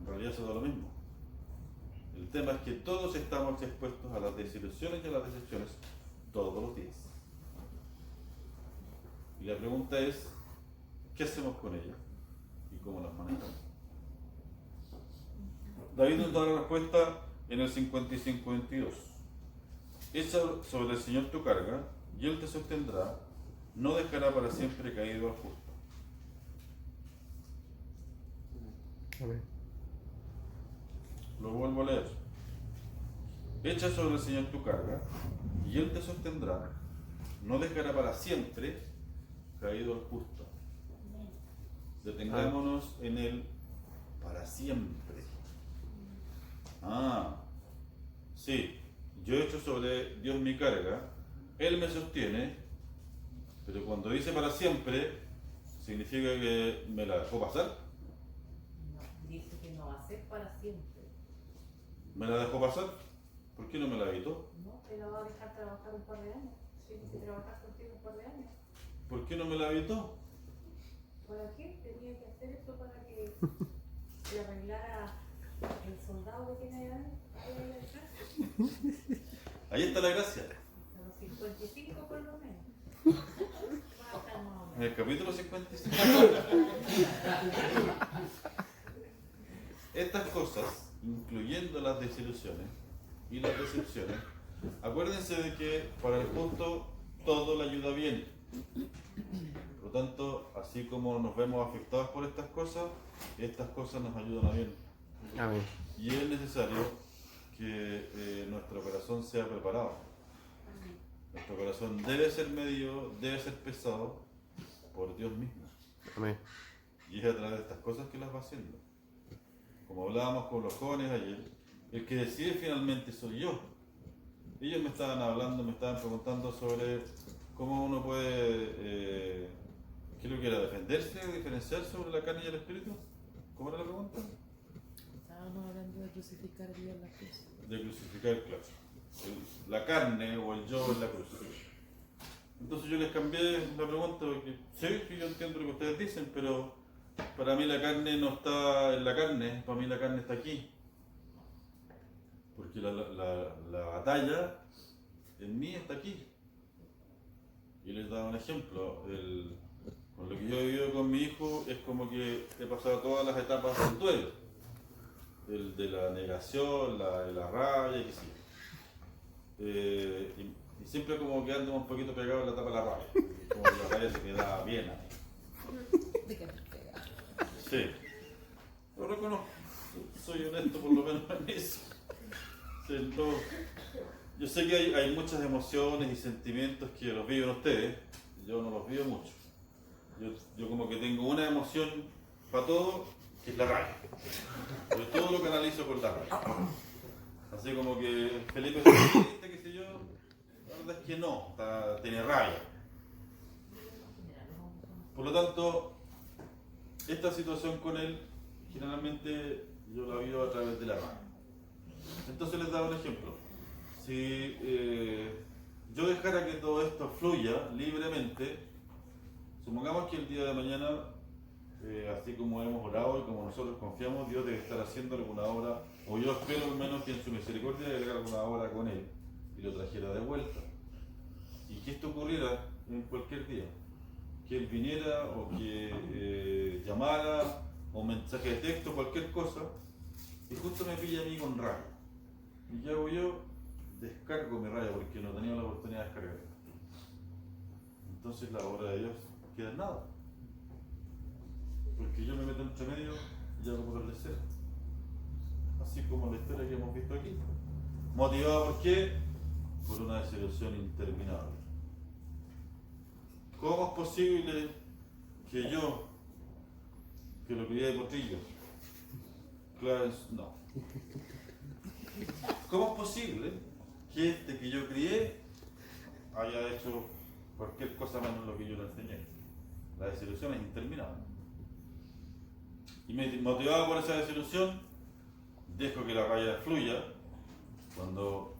En realidad eso da lo mismo. El tema es que todos estamos expuestos a las desilusiones y a las decepciones todos los días. Y la pregunta es, ¿qué hacemos con ellas? ¿Y cómo las manejamos? David nos da la respuesta en el 55:22. Echa sobre el Señor tu carga, y Él te sostendrá, no dejará para siempre caído al justo. Amén. Lo vuelvo a leer. Echa sobre el Señor tu carga, y Él te sostendrá, no dejará para siempre caído al justo. Detengámonos en Él para siempre. Sí, yo echo sobre Dios mi carga, Él me sostiene, pero cuando dice para siempre, ¿significa que me la dejó pasar? No, dice que no va a ser para siempre. ¿Me la dejó pasar? ¿Por qué no me la evitó? No, te la va a dejar trabajar un par de años. Tiene que trabajar contigo un par de años. ¿Por qué no me la evitó? ¿Para qué? Tenía que hacer eso para que se arreglara el soldado que tiene ahí en el ejército. Ahí está la gracia. A los 55 por lo menos. Va a estar más o En menos. el capítulo 55. Estas cosas, incluyendo las desilusiones y las decepciones, acuérdense de que para el justo todo le ayuda bien. Por lo tanto, así como nos vemos afectados por estas cosas nos ayudan a bien. Amén. Y es necesario que nuestro corazón sea preparado. Nuestro corazón debe ser medio, debe ser pesado por Dios mismo. Amén. Y es a través de estas cosas que las va haciendo. Como hablábamos con los jóvenes ayer, el que decide finalmente soy yo. Ellos me estaban hablando, me estaban preguntando sobre cómo uno puede, ¿qué es lo que era? ¿Defenderse, diferenciar sobre la carne y el espíritu? ¿Cómo era la pregunta? Estábamos hablando de crucificar a Dios en la cruz. De crucificar, claro. La carne o el yo en la cruz. Entonces yo les cambié la pregunta porque sí, yo entiendo lo que ustedes dicen, pero para mí la carne no está en la carne, para mí la carne está aquí. Porque la batalla en mí está aquí. Y les daba un ejemplo. Con lo que yo he vivido con mi hijo es como que he pasado todas las etapas del duelo. El de la negación, la rabia, qué sé yo. Y siempre como que ando un poquito pegado en la etapa de la rabia. Como que la rabia se queda bien ahí. De que te pega. Sí. Lo reconozco. Soy honesto por lo menos en eso. Sí, yo sé que hay muchas emociones y sentimientos que los viven ustedes. Yo no los vivo mucho. Yo como que tengo una emoción para todo, que es la rabia. Yo todo lo canalizo con la rabia. Así como que Felipe se triste, qué sé yo, la verdad es que no, tiene rabia. Por lo tanto, esta situación con él, generalmente yo la vivo a través de la rabia. Entonces les daba un ejemplo. Si yo dejara que todo esto fluya libremente, supongamos que el día de mañana, así como hemos orado y como nosotros confiamos, Dios debe estar haciendo alguna obra, o yo espero al menos que en su misericordia debe hacer alguna obra con él y lo trajera de vuelta. Y que esto ocurriera en cualquier día. Que él viniera o que llamara o mensaje de texto, cualquier cosa, y justo me pilla a mí con rabia. ¿Y qué hago yo? Descargo mi rabia porque no tenía la oportunidad de descargar. Entonces la obra de Dios queda en nada. Porque yo me meto entre medio y hago por el deseo. Así como la historia que hemos visto aquí. ¿Motivada por qué? Por una desilusión interminable. ¿Cómo es posible que yo, que lo crié de potrillo, claro, no. ¿Cómo es posible que este que yo crié haya hecho cualquier cosa menos lo que yo le enseñé? La desilusión es interminable. Y motivado por esa desilusión, dejo que la rabia fluya cuando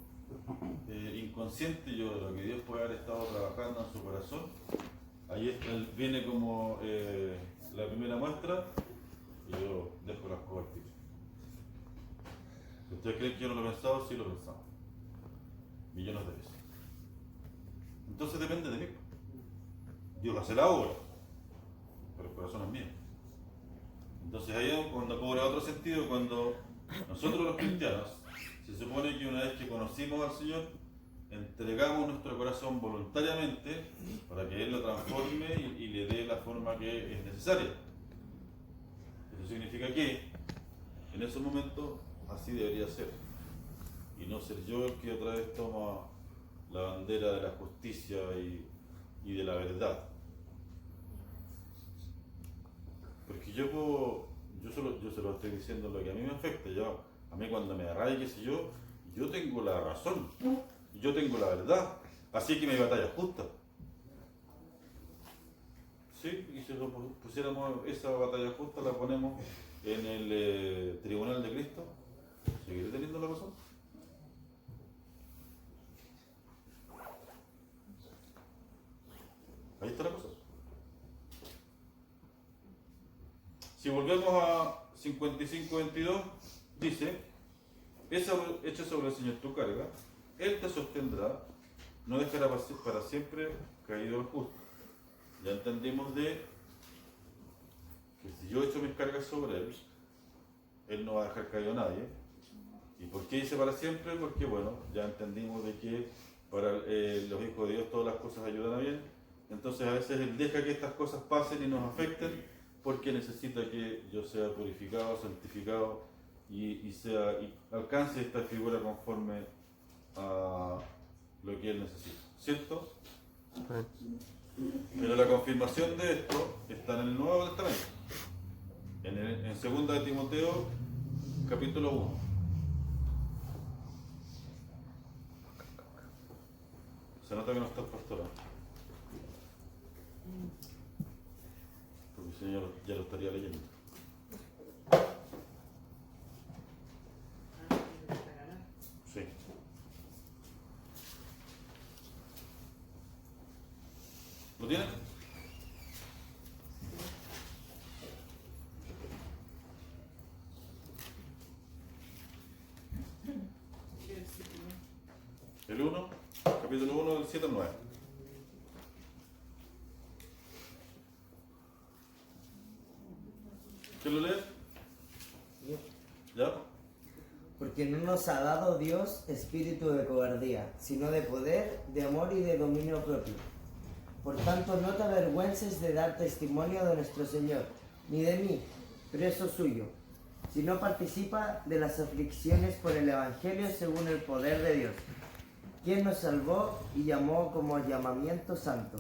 inconsciente yo de lo que Dios puede haber estado trabajando en su corazón. Ahí viene como la primera muestra y yo dejo las cosas al tiro. ¿Ustedes creen que yo no lo he pensado? Sí lo he pensado. Millones de veces. Entonces depende de mí. Dios hace la obra, pero el corazón es mío. Entonces ahí es cuando cobra otro sentido, cuando nosotros los cristianos, se supone que una vez que conocimos al Señor, entregamos nuestro corazón voluntariamente para que Él lo transforme y le dé la forma que es necesaria. Eso significa que en esos momentos así debería ser. Y no ser yo el que otra vez toma la bandera de la justicia y de la verdad. Porque yo se lo estoy diciendo lo que a mí me afecta. A mí cuando me arraiga, qué sé yo tengo la razón. Yo tengo la verdad. Así que mi batalla es justa. Sí, y si lo pusiéramos esa batalla justa, la ponemos en el tribunal de Cristo, ¿seguiré teniendo la razón? Ahí está la cosa. Si volvemos a 55:22, dice: echa sobre el Señor tu carga, Él te sostendrá, no dejará para siempre caído el justo. Ya entendimos de que si yo echo mis cargas sobre Él, Él no va a dejar caído a nadie. ¿Y por qué dice para siempre? Porque bueno, ya entendimos de que para los hijos de Dios todas las cosas ayudan a bien, Entonces a veces Él deja que estas cosas pasen y nos afecten porque necesita que yo sea purificado, santificado y alcance esta figura conforme a lo que Él necesita. ¿Cierto? Amén. Pero la confirmación de esto está en el Nuevo Testamento. En 2 de Timoteo, capítulo 1. Se nota que no está el pastor. Porque si no ya lo estaría leyendo. Sí. ¿Lo tienen? El 1, capítulo 1 del 7 al 9. ¿Quién lo lee? ¿Ya? Porque no nos ha dado Dios espíritu de cobardía, sino de poder, de amor y de dominio propio. Por tanto, no te avergüences de dar testimonio de nuestro Señor, ni de mí, preso suyo, sino participa de las aflicciones por el Evangelio según el poder de Dios, quien nos salvó y llamó como llamamiento santo,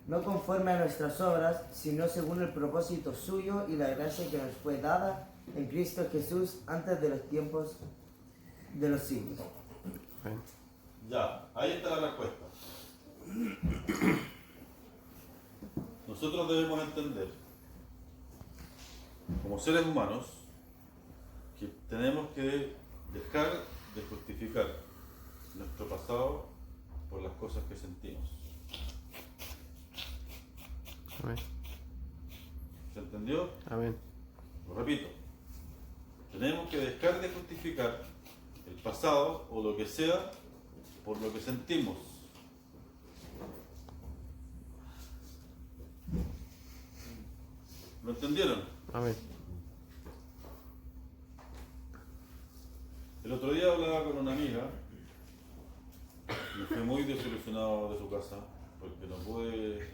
no conforme a nuestras obras, sino según el propósito suyo y la gracia que nos fue dada en Cristo Jesús antes de los tiempos de los siglos. Amén. Ya, ahí está la respuesta. Nosotros debemos entender, como seres humanos, que tenemos que dejar de justificar nuestro pasado por las cosas que sentimos. Amén. ¿Se entendió? Amén. Lo repito. Tenemos que dejar de justificar el pasado o lo que sea por lo que sentimos. ¿Lo entendieron? Amén. El otro día hablaba con una amiga y fui muy desilusionado de su casa porque no pude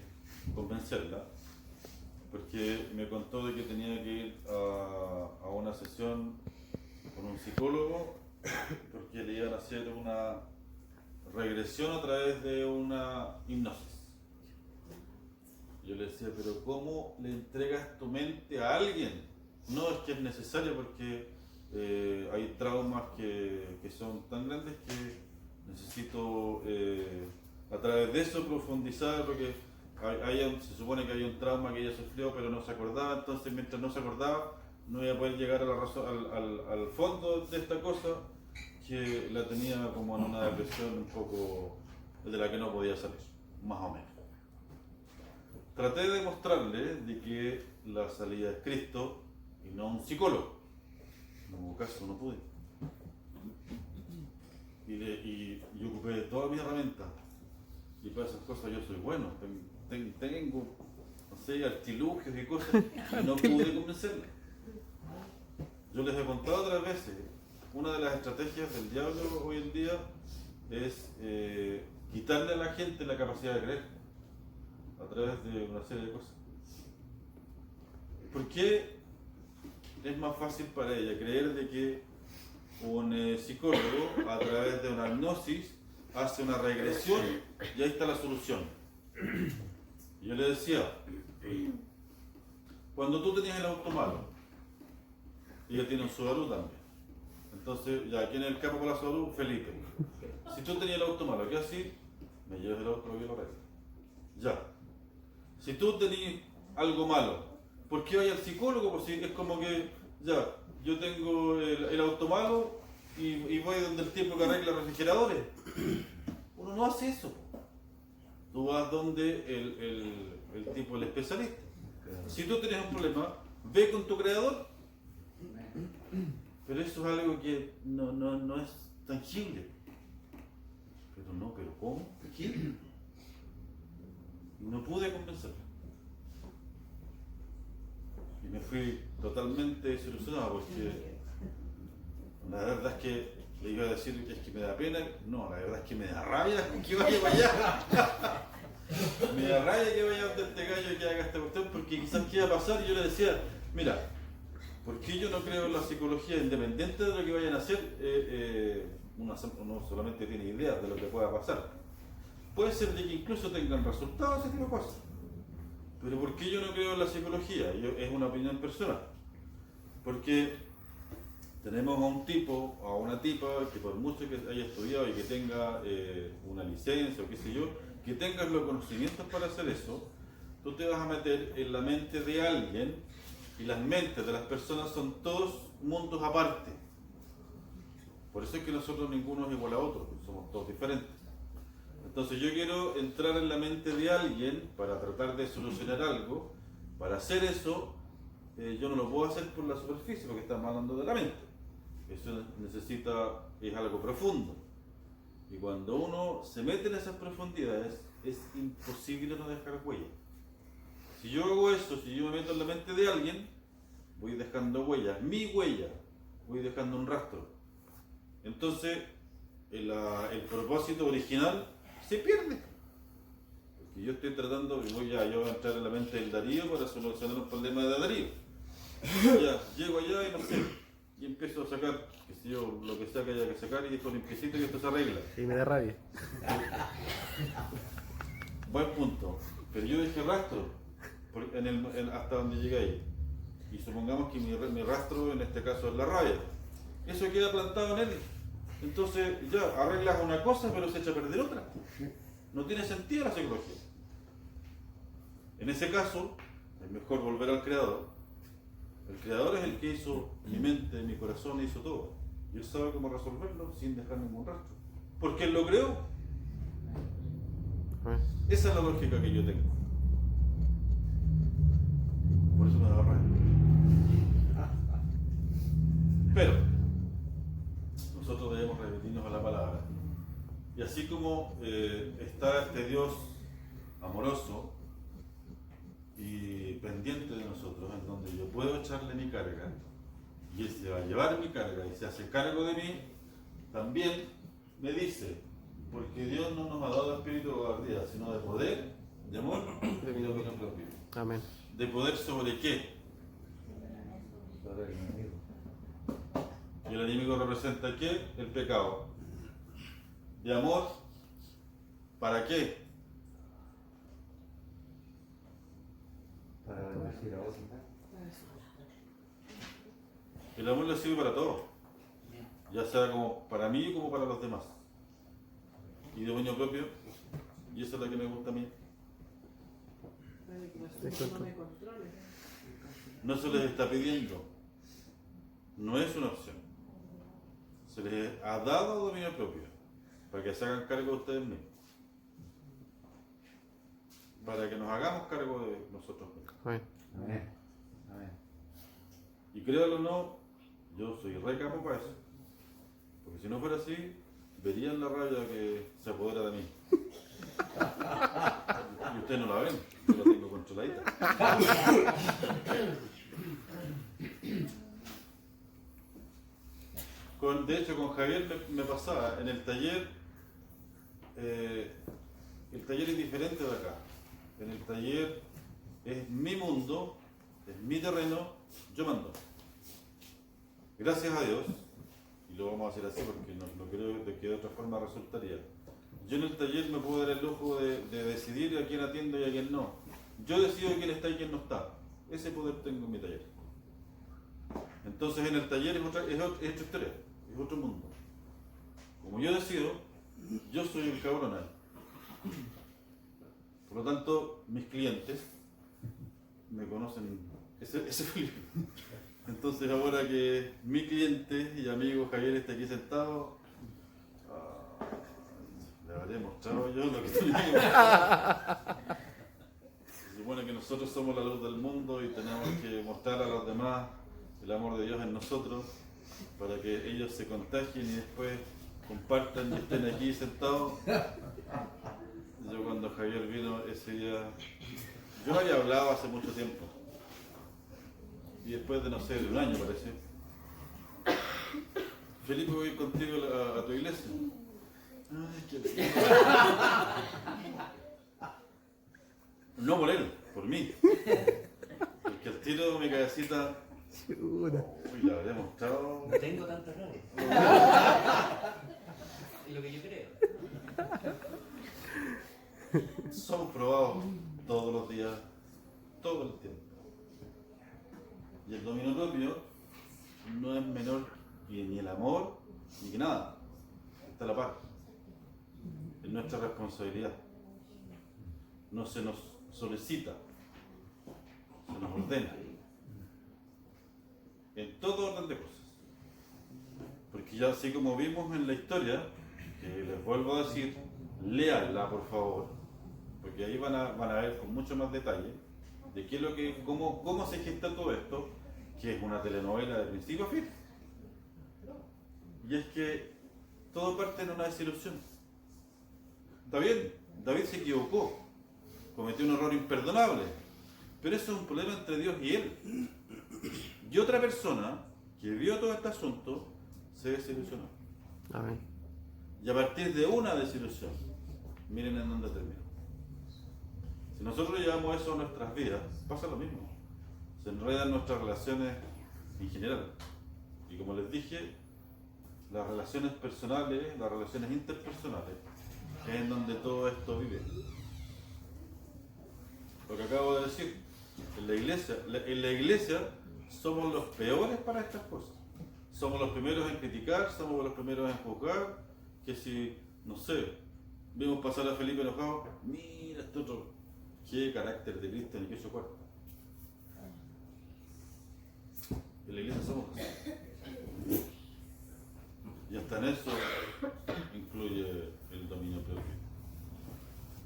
convencerla, porque me contó de que tenía que ir a una sesión con un psicólogo porque le iban a hacer una regresión a través de una hipnosis. Yo le decía, pero ¿cómo le entregas tu mente a alguien? No, es que es necesario porque hay traumas que son tan grandes que necesito a través de eso profundizar, porque se supone que hay un trauma que ella sufrió pero no se acordaba, entonces mientras no se acordaba no iba a poder llegar a la razón, al fondo de esta cosa que la tenía como en una depresión un poco de la que no podía salir, más o menos. Traté de demostrarle de que la salida es Cristo y no un psicólogo. No hubo caso, no pude. Y ocupé toda mi herramienta. Y para esas cosas yo soy bueno. Tengo, no sé, artilugios y cosas. Y no pude convencerla. Yo les he contado otras veces. Una de las estrategias del diablo hoy en día es quitarle a la gente la capacidad de creer a través de una serie de cosas. ¿Por qué es más fácil para ella creer de que un psicólogo a través de una hipnosis hace una regresión y ahí está la solución? Y yo le decía, cuando tú tenías el auto malo, ella tiene un Subaru también. Entonces, ya, ¿quién es el capo con la Subaru? Felipe. Si tú tenías el auto malo, ¿qué así? Me llevas el auto y lo arreglo. Ya. Si tú tenías algo malo, ¿por qué vayas al psicólogo? Pues si es como que, ya, yo tengo el auto malo y voy donde el tipo que arregla refrigeradores. Uno no hace eso. Tú vas donde el tipo, el especialista. Si tú tienes un problema, ve con tu creador. Pero eso es algo que no es tangible. Pero ¿cómo? ¿Qué? No pude convencerla. Y me fui totalmente desilusionado porque la verdad es que le iba a decir que es que me da pena. No, la verdad es que me da rabia que vaya para allá. Me da raya que vaya donde este gallo que haga esta cuestión, porque quizás qué iba a pasar. Y yo le decía, mira, ¿por qué yo no creo en la psicología? Independiente de lo que vayan a hacer, uno solamente tiene ideas de lo que pueda pasar. Puede ser de que incluso tengan resultados ese tipo de cosas. Pero ¿por qué yo no creo en la psicología? Es una opinión personal. Porque tenemos a un tipo o a una tipa que por mucho que haya estudiado y que tenga una licencia o qué sé yo, que tengas los conocimientos para hacer eso, tú te vas a meter en la mente de alguien y las mentes de las personas son todos mundos aparte. Por eso es que nosotros ninguno es igual a otro, somos todos diferentes. Entonces yo quiero entrar en la mente de alguien para tratar de solucionar algo. Para hacer eso, yo no lo puedo hacer por la superficie porque estamos hablando de la mente. Eso es algo profundo. Y cuando uno se mete en esas profundidades, es imposible no dejar huella. Si yo hago eso, si yo me meto en la mente de alguien, voy dejando huellas, mi huella, voy dejando un rastro. Entonces, el propósito original se pierde. Porque yo estoy tratando, yo voy a entrar en la mente del Darío para solucionar un problema de Darío. Ya, llego allá y no sé, y empiezo a sacar, qué sé yo, lo que sea que haya que sacar y después limpiecito y esto se arregla. Y me da rabia. Buen punto. Pero yo dejé rastro hasta donde llegué ahí. Y supongamos que mi rastro en este caso es la rabia. Eso queda plantado en él. Entonces ya arreglas una cosa pero se echa a perder otra. No tiene sentido la psicología. En ese caso es mejor volver al creador. El creador es el que hizo mi mente, mi corazón, hizo todo. Y él sabe cómo resolverlo sin dejar ningún rastro. Porque él lo creó. Esa es la lógica que yo tengo. Por eso me da rabia. Pero nosotros debemos repetirnos a la palabra. Y así como está este Dios amoroso y pendiente de nosotros, en donde yo puedo echarle mi carga, y Él se va a llevar mi carga y se hace cargo de mí, también me dice, porque Dios no nos ha dado espíritu de cobardía, sino de poder, de amor y de dominio propio. Amén. ¿De poder sobre qué? Sobre el enemigo. ¿Y el enemigo representa qué? El pecado. ¿De amor? ¿Para qué? Para bendecir a otros. El amor le sirve para todo, ya sea como para mí como para los demás. Y dominio propio, y esa es la que me gusta a mí. Para que el asunto no me controle. No se les está pidiendo, no es una opción. Se les ha dado dominio propio, para que se hagan cargo de ustedes mismos. Para que nos hagamos cargo de nosotros mismos. Amén. Amén. Amén. Y créanlo o no, yo soy re capo para eso. Porque si no fuera así, verían la rabia que se apodera de mí. Y ustedes no la ven, yo la tengo controladita. De hecho, con Javier me pasaba, en el taller es diferente de acá. En el taller es mi mundo, es mi terreno, yo mando. Gracias a Dios, y lo vamos a hacer así porque no creo de que de otra forma resultaría. Yo en el taller me puedo dar el lujo de decidir a quién atiendo y a quién no. Yo decido quién está y quién no está. Ese poder tengo en mi taller. Entonces en el taller es otra historia, es otro mundo. Como yo decido, yo soy el cabrón ahí. Por lo tanto, mis clientes me conocen, ese Felipe. Entonces ahora que mi cliente y amigo Javier está aquí sentado, le habré mostrado yo lo que tenía. Se supone que nosotros somos la luz del mundo y tenemos que mostrar a los demás el amor de Dios en nosotros para que ellos se contagien y después compartan y estén aquí sentados. Yo cuando Javier vino ese día, yo había hablado hace mucho tiempo. Y después de, no sé, de un año parece. Felipe, voy a ir contigo a tu iglesia. Ay, qué lindo. casita. Chuta. Uy, la habré mostrado. No tengo tanta rabia. Es lo que yo creo. Somos probados todos los días, todo el tiempo. Y el dominio propio no es menor que ni el amor ni que nada. Está a la par. Es nuestra responsabilidad. No se nos solicita, se nos ordena. En todo orden de cosas. Porque ya así como vimos en la historia, que les vuelvo a decir, léanla por favor, porque ahí van a ver con mucho más detalle de qué es lo que, cómo se gesta todo esto, que es una telenovela de principio a fin. Y es que todo parte en una desilusión. Está bien, David se equivocó, cometió un error imperdonable, pero eso es un problema entre Dios y él. Y otra persona que vio todo este asunto se desilusionó. Amén. Y a partir de una desilusión, miren en dónde terminó. Si nosotros llevamos eso a nuestras vidas, pasa lo mismo. Se enredan nuestras relaciones en general. Y como les dije, las relaciones personales, las relaciones interpersonales, es en donde todo esto vive. Lo que acabo de decir, en la iglesia somos los peores para estas cosas. Somos los primeros en criticar, somos los primeros en juzgar, que si, no sé, vimos pasar a Felipe enojado, mira este otro, qué carácter de Cristo ni qué su cuerpo. En la iglesia somos así. Y hasta en eso incluye el dominio propio.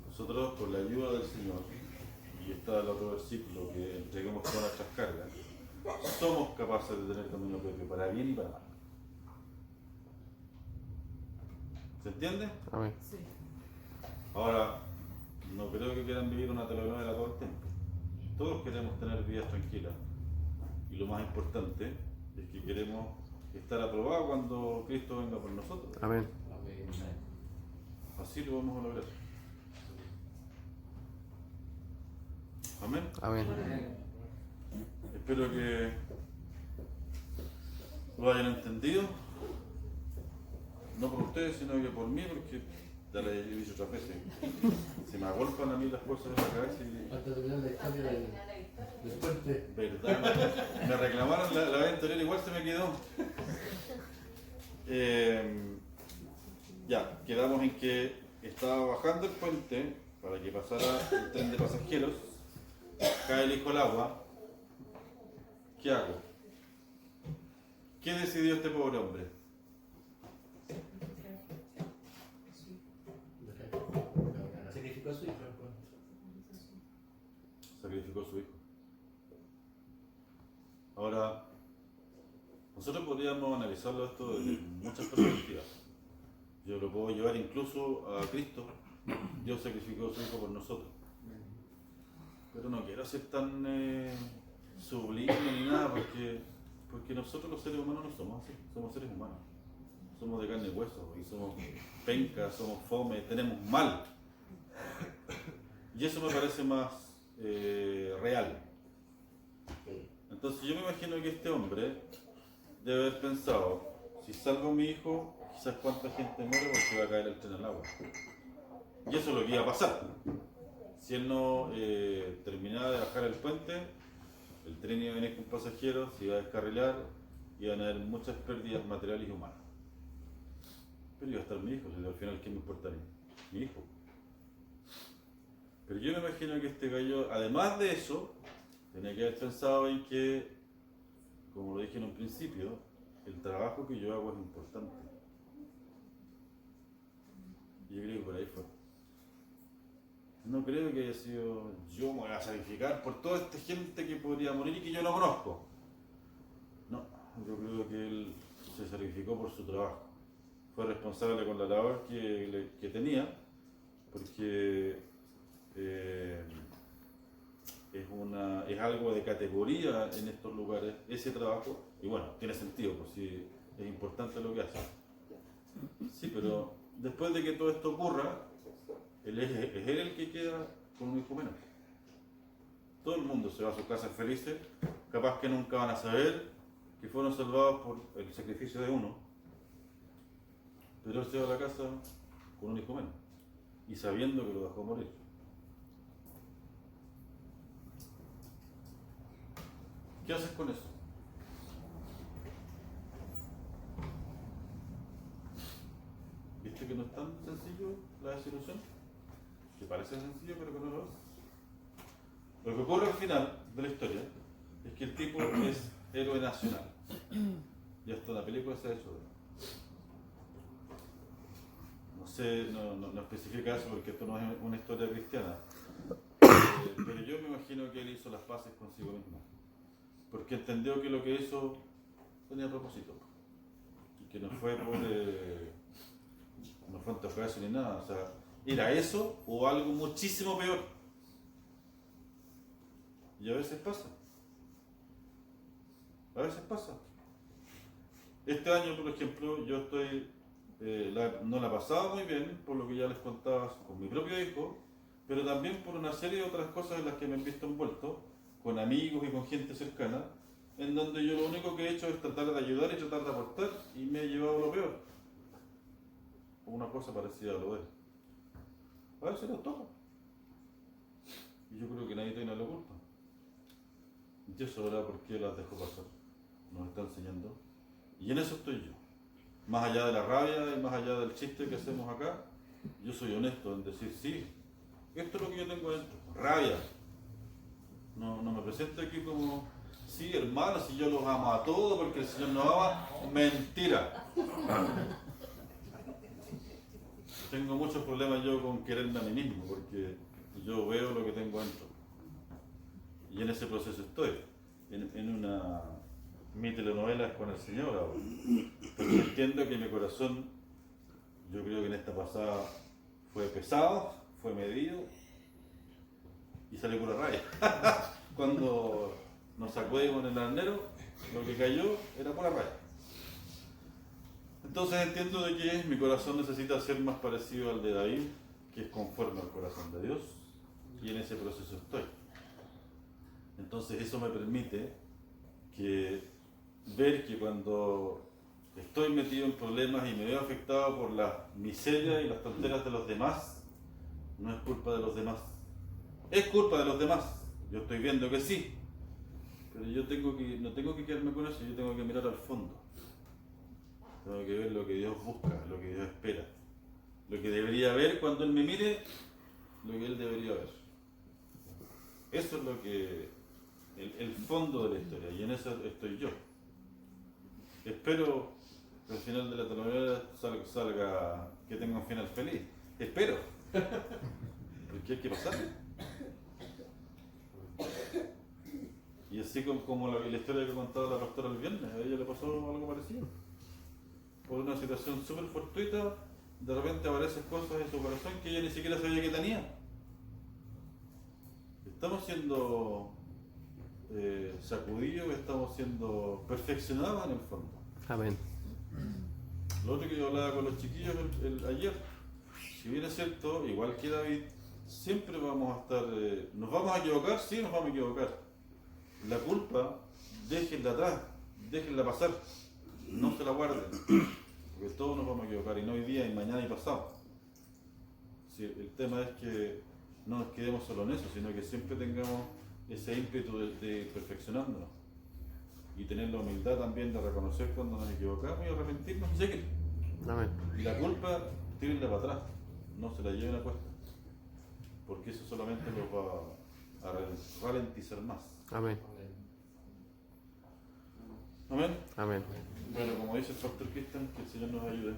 Nosotros, con la ayuda del Señor, y está el otro versículo, que entreguemos todas nuestras cargas, somos capaces de tener dominio propio, para bien y para mal. ¿Se entiende? Amén. Sí. Ahora, no creo que quieran vivir una telenovela todo el tiempo. Todos queremos tener vidas tranquilas. Y lo más importante es que queremos estar aprobados cuando Cristo venga por nosotros. Amén. Así lo vamos a lograr. Amén. Amén. Espero que lo hayan entendido. No por ustedes, sino que por mí, porque ya lo he dicho otras veces. Se me agolpan a mí las cosas en la cabeza y... Antes de terminar la historia del puente. ¿Verdad? Me reclamaron la vez anterior, igual se me quedó. Ya, quedamos en que estaba bajando el puente para que pasara el tren de pasajeros. Cae el hijo al agua. ¿Qué hago? ¿Qué decidió este pobre hombre? Sacrificó a su hijo. Sacrificó a su hijo. Ahora, nosotros podríamos analizarlo esto desde muchas perspectivas. Yo lo puedo llevar incluso a Cristo. Dios sacrificó a su hijo por nosotros. Pero no quiero ser tan sublime ni nada, porque nosotros los seres humanos no somos así. Somos seres humanos. Somos de carne y hueso, y somos pencas, somos fome, tenemos mal. Y eso me parece más real. Entonces yo me imagino que este hombre debe haber pensado, si salvo a mi hijo, quizás cuánta gente muere porque va a caer el tren al agua. Y eso es lo que iba a pasar. Si él no terminaba de bajar el puente, el tren iba a venir con pasajeros, se iba a descarrilar, iban a haber muchas pérdidas materiales y humanas. Pero iba a estar mi hijo, al final ¿qué me importaría? Mi hijo. Pero yo me imagino que este gallo, además de eso, tenía que haber pensado en que, como lo dije en un principio, el trabajo que yo hago es importante. Yo creo que por ahí fue. No creo que haya sido yo me voy a sacrificar por toda esta gente que podría morir y que yo no conozco. No, yo creo que él se sacrificó por su trabajo. Fue responsable con la labor que tenía, porque es algo de categoría en estos lugares, ese trabajo, y bueno, tiene sentido, pues sí, es importante lo que hace. Sí, pero después de que todo esto ocurra, es él el que queda con un hijo menos. Todo el mundo se va a sus casas felices capaz que nunca van a saber que fueron salvados por el sacrificio de uno, pero él se va a la casa con un hijo menos y sabiendo que lo dejó morir. ¿Qué haces con eso? ¿Viste que no es tan sencillo la desilusión? Que parece sencillo, pero que no lo es. Lo que ocurre al final de la historia es que el tipo es héroe nacional. Y hasta la película se ha hecho de él. No sé, no especifica eso porque esto no es una historia cristiana. Pero yo me imagino que él hizo las paces consigo mismo. Porque entendió que lo que hizo tenía propósito. Y que no fue por... no fue antojazo ni nada. O sea, era eso o algo muchísimo peor. Y a veces pasa. A veces pasa. Este año, por ejemplo, yo estoy... no la he pasado muy bien, por lo que ya les contaba con mi propio hijo, pero también por una serie de otras cosas en las que me he visto envuelto, con amigos y con gente cercana, en donde yo lo único que he hecho es tratar de ayudar y tratar de aportar, y me he llevado lo peor. O una cosa parecida a lo de él. A veces nos toca. Y yo creo que nadie tiene la culpa. Dios sabrá por qué las dejó pasar. Nos está enseñando. Y en eso estoy yo. Más allá de la rabia y más allá del chiste que hacemos acá, yo soy honesto en decir, sí, esto es lo que yo tengo dentro. Rabia. No me presento aquí como, sí, hermanos, si yo los amo a todos porque el Señor nos ama. Mentira. Tengo muchos problemas yo con quererme a mí mismo porque yo veo lo que tengo dentro. Y en ese proceso estoy. Mi telenovela es con el Señor ahora. Pero yo entiendo que mi corazón, yo creo que en esta pasada fue pesado, fue medido y salió por la raya. Cuando nos sacudimos en el arnero, lo que cayó era por la raya. Entonces entiendo de que mi corazón necesita ser más parecido al de David, que es conforme al corazón de Dios, y en ese proceso estoy. Entonces eso me permite ver que cuando estoy metido en problemas y me veo afectado por las miserias y las tonteras de los demás, no es culpa de los demás. Es culpa de los demás. Yo estoy viendo que sí. Pero yo no tengo que quedarme con eso, yo tengo que mirar al fondo. Tengo que ver lo que Dios busca, lo que Dios espera. Lo que debería ver cuando Él me mire, lo que Él debería ver. Eso es lo que... el fondo de la historia, y en eso estoy yo. Espero que al final de la telenovela salga que tenga un final feliz. Espero. Porque hay que pasar. Y así como la historia que contaba la pastora el viernes, a ella le pasó algo parecido. Por una situación súper fortuita, de repente aparecen cosas en su corazón que ella ni siquiera sabía que tenía. Estamos siendo sacudidos, estamos siendo perfeccionados en el fondo. Amén. Lo otro que yo hablaba con los chiquillos ayer, si bien es cierto, igual que David, siempre vamos a estar, nos vamos a equivocar, sí nos vamos a equivocar. La culpa, déjenla atrás, déjenla pasar, no se la guarden, porque todos nos vamos a equivocar, y no hoy día, y mañana y pasado. Sí, el tema es que no nos quedemos solo en eso, sino que siempre tengamos ese ímpetu de perfeccionándonos y tener la humildad también de reconocer cuando nos equivocamos y arrepentirnos y seguir. Amén. Y la culpa, tírenla para atrás, no se la lleven a cuesta, porque eso solamente los va a ralentizar más. Amén. Amén. Amén. Bueno, como dice el pastor Cristian, que el Señor nos ayude.